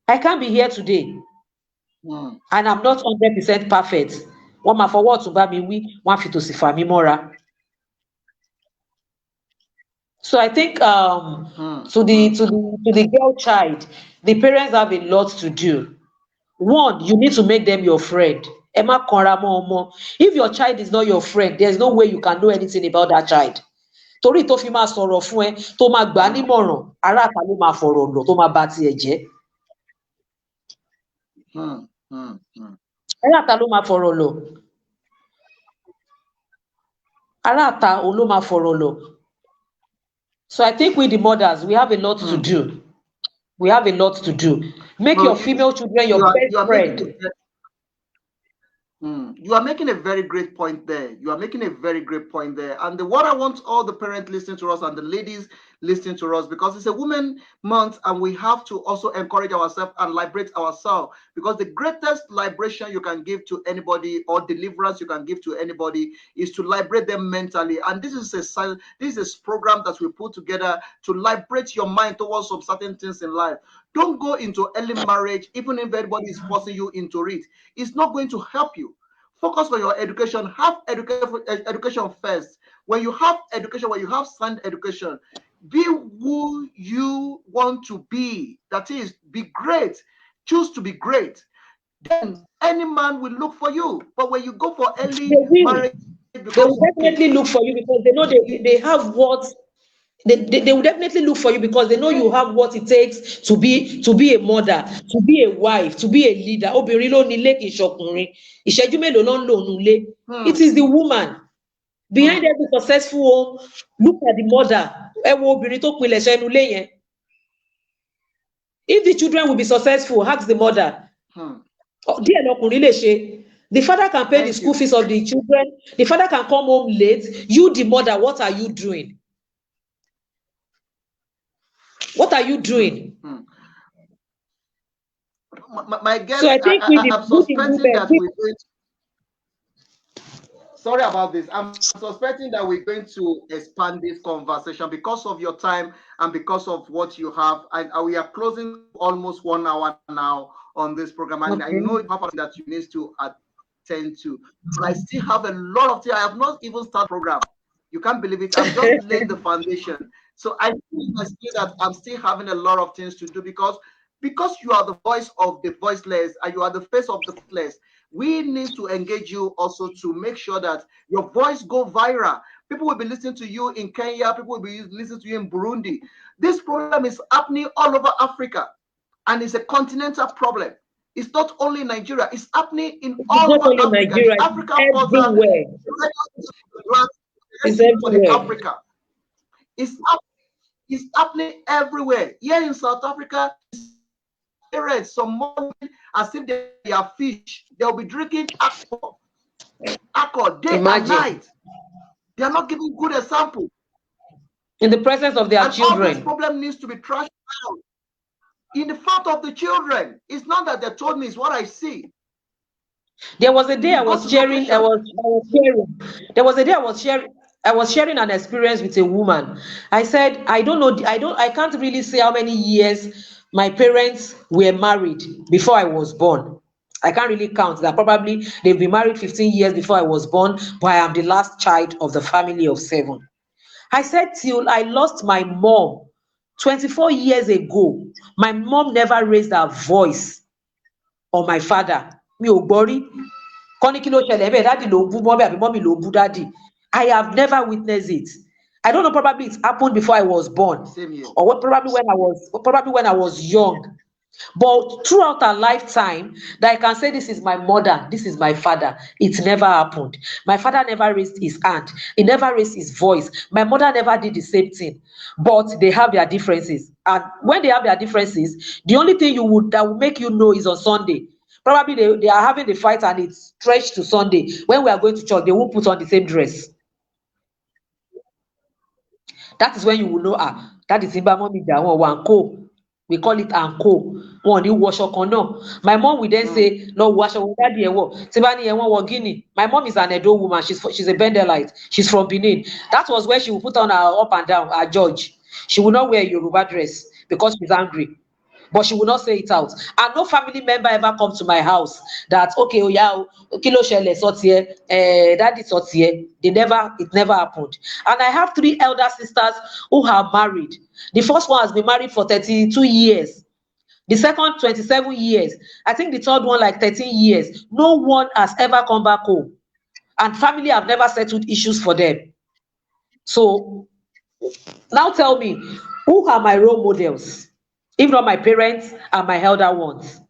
I can't be here today. And I'm not 100% perfect. Wọ́n máa fọwọ́ ọ̀tún bá mi wí, wọ́n á fi tòsì fà mí mọ́ra. So I think to the girl child, the parents have a lot to do. One, you need to make them your friend. Ẹ má kanra mọ́ ọmọ. If your child is not your friend, there's no way you can know anything about that child. Torí tó fi máa sọ̀rọ̀ fún ẹ, tó máa gbà á nímọ̀ràn, ará àta ló máa fọ̀rọ̀ lọ̀, tó máa bà tiẹ̀ jẹ́. Ará àta ló máa fọ̀rọ̀ lọ̀. Ará àta òun ló máa fọ̀rọ̀ lọ̀. So I think with the mothers, we have a lot to do. We have a lot to do. Make your female children your best friend.
You are making a very great point there. You are making a very great point there. And what I want all the parents listening to us and the ladies listening to us, because it's a women month and we have to also encourage ourselves and liberate ourselves, because the greatest liberation you can give to anybody or deliverance you can give to anybody is to liberate them mentally. And this is a program that we put together to liberate your mind towards some certain things in life. Don't go into early marriage, even if everybody is forcing you into it. It's not going to help you. Focus on your education. Have education first. When you have education, when you have sound education, be who you want to be. That is, be great. Choose to be great. Then any man will look for you. But when you go for early marriage,
they will definitely look for you because they know they have what. They will definitely look for you because they know you have what it takes to be a mother, to be a wife, to be a leader. Obìnrin ló ní ilé kì í ṣọkùnrin. Ìṣẹ́jú mélòó ló ń lò nínú ilé? It is the woman. Behind every successful home, look at the mother. Ẹ wo obìnrin tó pilẹ̀ṣẹ̀ inú ilé yẹn. If the children will be successful, ask the mother. Díẹ̀ lọkùnrin lè ṣe. The father can pay the school fees of the children. The father can come home late. You, the mother, what are you doing? What are you doing?
My guess,
so I think
I'm suspecting that we're going to, sorry about this. I'm suspecting that we're going to expand this conversation because of your time and because of what you have. And we are closing almost 1 hour now on this program. And I know you have something that you need to attend to. But I still have a lot of things. I have not even started the program. You can't believe it. I'm just laying the foundation. So I feel that I'm still having a lot of things to do because you are the voice of the voiceless and you are the face of the voiceless. We need to engage you also to make sure that your voice go viral. People will be listening to you in Kenya. People will be listening to you in Burundi. This problem is happening all over Africa, and it's a continental problem. It's not only in Nigeria. It's happening in all over Africa.
Nigeria,
Africa
everywhere.
It's everywhere. Africa. It's happening everywhere. Here in South Africa, some more as if they are fish. They'll be drinking alcohol day and night. They are not giving good example.
In the presence of their children.
All this problem needs to be trashed out. In the front of the children. It's not that they told me, it's what I see.
There was a day I was sharing. There was a day I was sharing an experience with a woman. I said, I can't really say how many years my parents were married before I was born. I can't really count that. Probably they've been married 15 years before I was born, but I am the last child of the family of 7. I said, till I lost my mom 24 years ago, my mom never raised her voice on my father. Mi ò gbọ́ rí. Kọ́ni kí ló ṣẹlẹ̀ bẹ́ẹ̀, daddy ló bú mọ́mí àbí mọ́mí ló bú daddy. I have never witnessed it. I don't know, probably it happened before I was born. Or probably when I was young. But throughout our lifetime, that I can say this is my mother, this is my father, it never happened. My father never raised his hand. He never raised his voice. My mother never did the same thing. But they have their differences. And when they have their differences, the only thing that will make you know is on Sunday. Probably they are having the fight and it's stretched to Sunday. When we are going to church, they won't put on the same dress. That is when you will know, that is Imba Mommy Jawan Wanko. We call it anko. One you wash no. My mom will then say, no, wash daddy. My mom is an Edo woman. She's a Bendelite. She's from Benin. That was where she would put on her up and down, her George. She will not wear a Yoruba dress because she's angry. But she will not say it out. And no family member ever come to my house that, okay, oh yeah, kilo shele sotie, daddy sotie. It never happened. And I have 3 elder sisters who are married. The first one has been married for 32 years. The second, 27 years. I think the third one, like 13 years. No one has ever come back home. And family have never settled issues for them. So now tell me, who are my role models? If not my parents and my elder ones.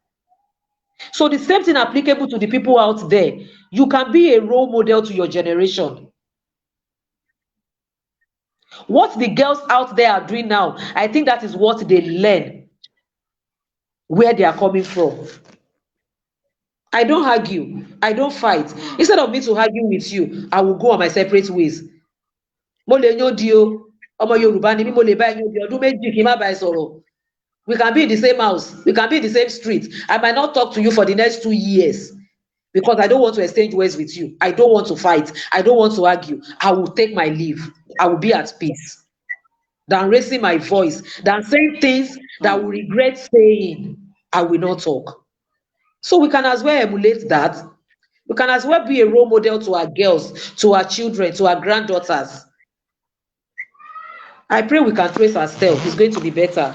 So the same thing applicable to the people out there. You can be a role model to your generation. What the girls out there are doing now, I think that is what they learn where they are coming from. I don't argue. I don't fight. Instead of me to argue with you, I will go on my separate ways. Mo le yan di o, ọmọ Yorùbá ni mí, mo lè bá yan di ọdún méjì kí n má bá ẹ sọ̀rọ̀. We can be in the same house. We can be in the same street. I might not talk to you for the next 2 years because I don't want to exchange words with you. I don't want to fight. I don't want to argue. I will take my leave. I will be at peace than raising my voice, than saying things that we regret saying. I will not talk. So we can as well emulate that. We can as well be a role model to our girls, to our children, to our granddaughters. I pray we can trace ourselves. It's going to be better.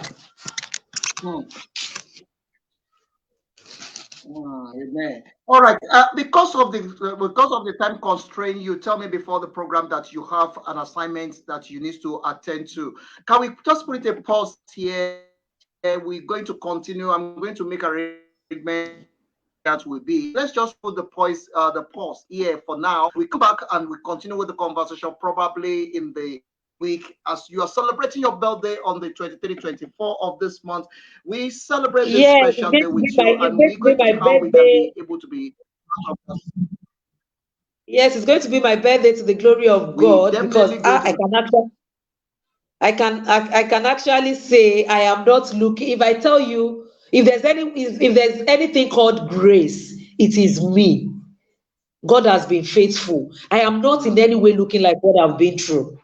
Amen. All right. Because of the time constraint, you tell me before the program that you have an assignment that you need to attend to. Can we just put a pause here? We're going to continue. I'm going to make arrangement that will be. Let's just put the pause here for now. We come back and we continue with the conversation probably in the week as you are celebrating your birthday on the 23, 24 of this month. We celebrate this special day with you, and we're going to see how we can be able to be.
Yes, it's going to be my birthday to the glory of God because I can actually say I am not looking. If I tell you, if there's anything called grace, it is me. God has been faithful. I am not in any way looking like what I've been through.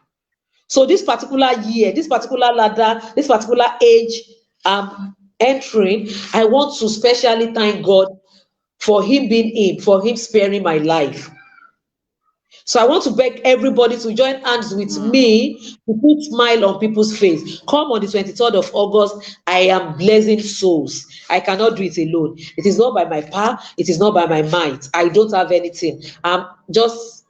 So this particular year, this particular ladder, this particular age I'm entering, I want to specially thank God for Him being Him, for Him sparing my life. So I want to beg everybody to join hands with me to put smile on people's face. Come on the 23rd of August. I am blessing souls. I cannot do it alone. It is not by my power. It is not by my might. I don't have anything. I'm just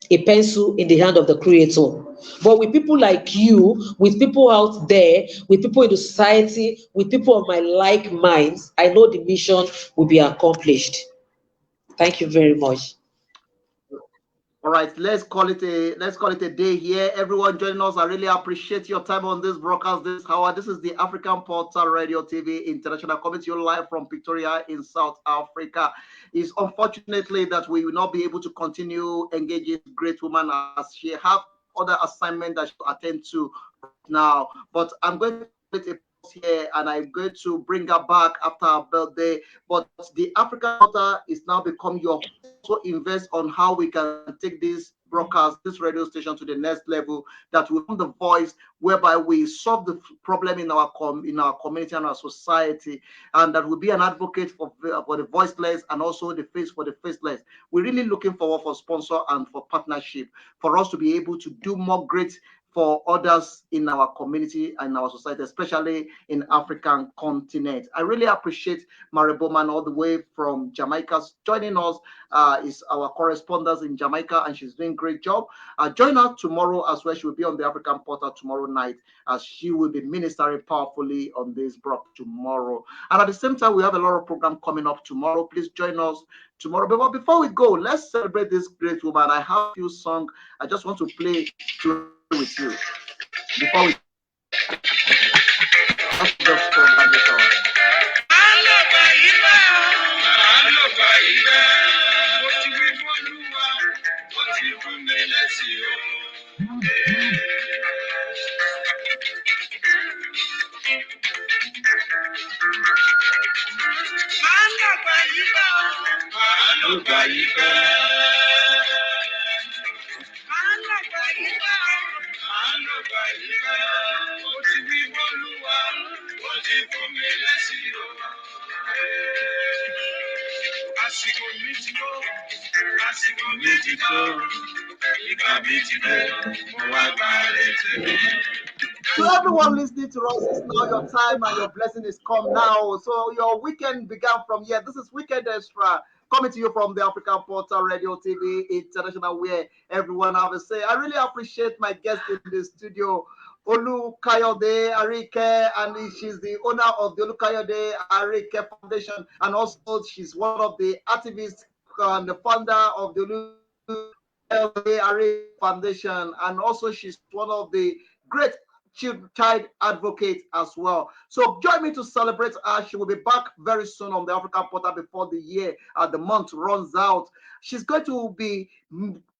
a pencil in the hand of the Creator. But with people like you, with people out there, with people in the society, with people of my like minds, I know the mission will be accomplished. Thank you very much.
All right, let's call it a day here. Everyone joining us, I really appreciate your time on this broadcast this hour. This is the African Portal Radio TV International coming to you live from Pretoria in South Africa. It's unfortunately that we will not be able to continue engaging great woman as she have other assignment that she attend to now. But I'm going to put a pause here and I'm going to bring her back after her birthday. But the African Portal is now become your also invest on how we can take this broadcast, this radio station to the next level, that will become the voice whereby we solve the problem in our community and our society, and that will be an advocate for the voiceless and also the face for the faceless. We're really looking forward for sponsor and for partnership for us to be able to do more great for others in our community and our society, especially in African continent. I really appreciate Mary Bowman all the way from Jamaica joining us. Is our correspondent in Jamaica, and she's doing a great job. Join her tomorrow as well. She will be on the African Portal tomorrow night as she will be ministering powerfully on this broadcast tomorrow. And at the same time, we have a lot of program coming up tomorrow. Please join us tomorrow. But before we go, let's celebrate this great woman. I have a few songs I just want to play with you before we just So everyone listening to us, it's now your time and your blessing is come now. So your weekend began from here. This is Weekend Extra coming to you from the African Portal Radio TV International, where everyone have a say. I really appreciate my guest in the studio, Olukayode Ariike, and she's the owner of the Olukayode Ariike Foundation, and also she's one of the activists and the founder of the Olukayode Ariike Foundation, and also she's one of the great child advocate as well. So join me to celebrate her. She will be back very soon on the African Portal before the month runs out. She's going to be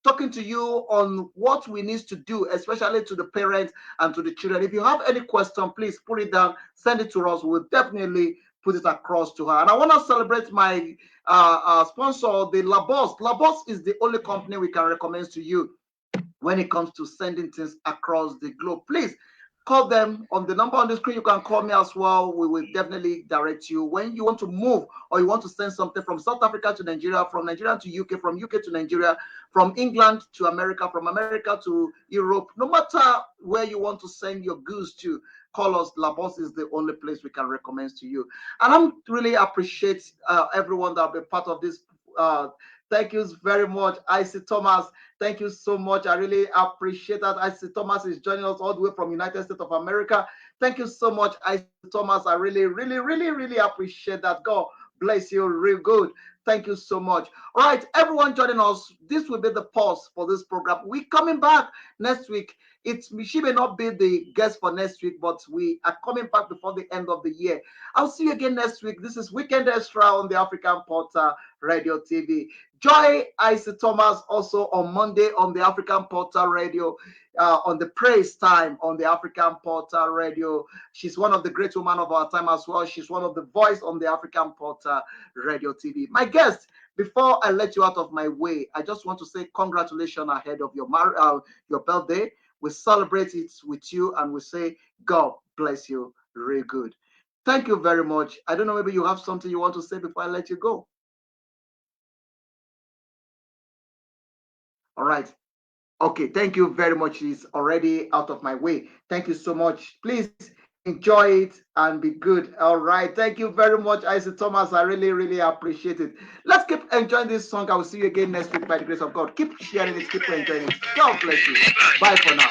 talking to you on what we need to do, especially to the parents and to the children. If you have any question, please put it down, send it to us. We'll definitely put it across to her. And I want to celebrate my sponsor, the Labos. Labos is the only company we can recommend to you when it comes to sending things across the globe. Please call them on the number on the screen. You can call me as well. We will definitely direct you when you want to move or you want to send something from South Africa to Nigeria, from Nigeria to UK, from UK to Nigeria, from England to America, from America to Europe. No matter where you want to send your goods to, call us. Labos is the only place we can recommend to you. And I'm really appreciate everyone that will be part of this. Thank you very much, Icy Thomas. Thank you so much. I really appreciate that. Icy Thomas is joining us all the way from United States of America. Thank you so much, Icy Thomas. I really, really, really, really appreciate that. God bless you real good. Thank you so much. All right, everyone joining us. This will be the pause for this program. We're coming back next week. She may not be the guest for next week, but we are coming back before the end of the year. I'll see you again next week. This is Weekend Extra on the African Portal Radio TV. Joy Icy Thomas also on Monday on the African Portal Radio, on the praise time on the African Portal Radio. She's one of the great women of our time as well. She's one of the voice on the African Portal Radio TV. My guest, before I let you out of my way, I just want to say congratulations ahead of your birthday. We celebrate it with you and we say, God bless you real good. Thank you very much. I don't know, maybe you have something you want to say before I let you go. All right. Okay, thank you very much. It's already out of my way. Thank you so much. Please enjoy it and be good. All right. Thank you very much, Icy Thomas. I really, really appreciate it. Let's keep enjoying this song. I will see you again next week by the grace of God. Keep sharing it. Keep enjoying it. God bless you. Bye for now.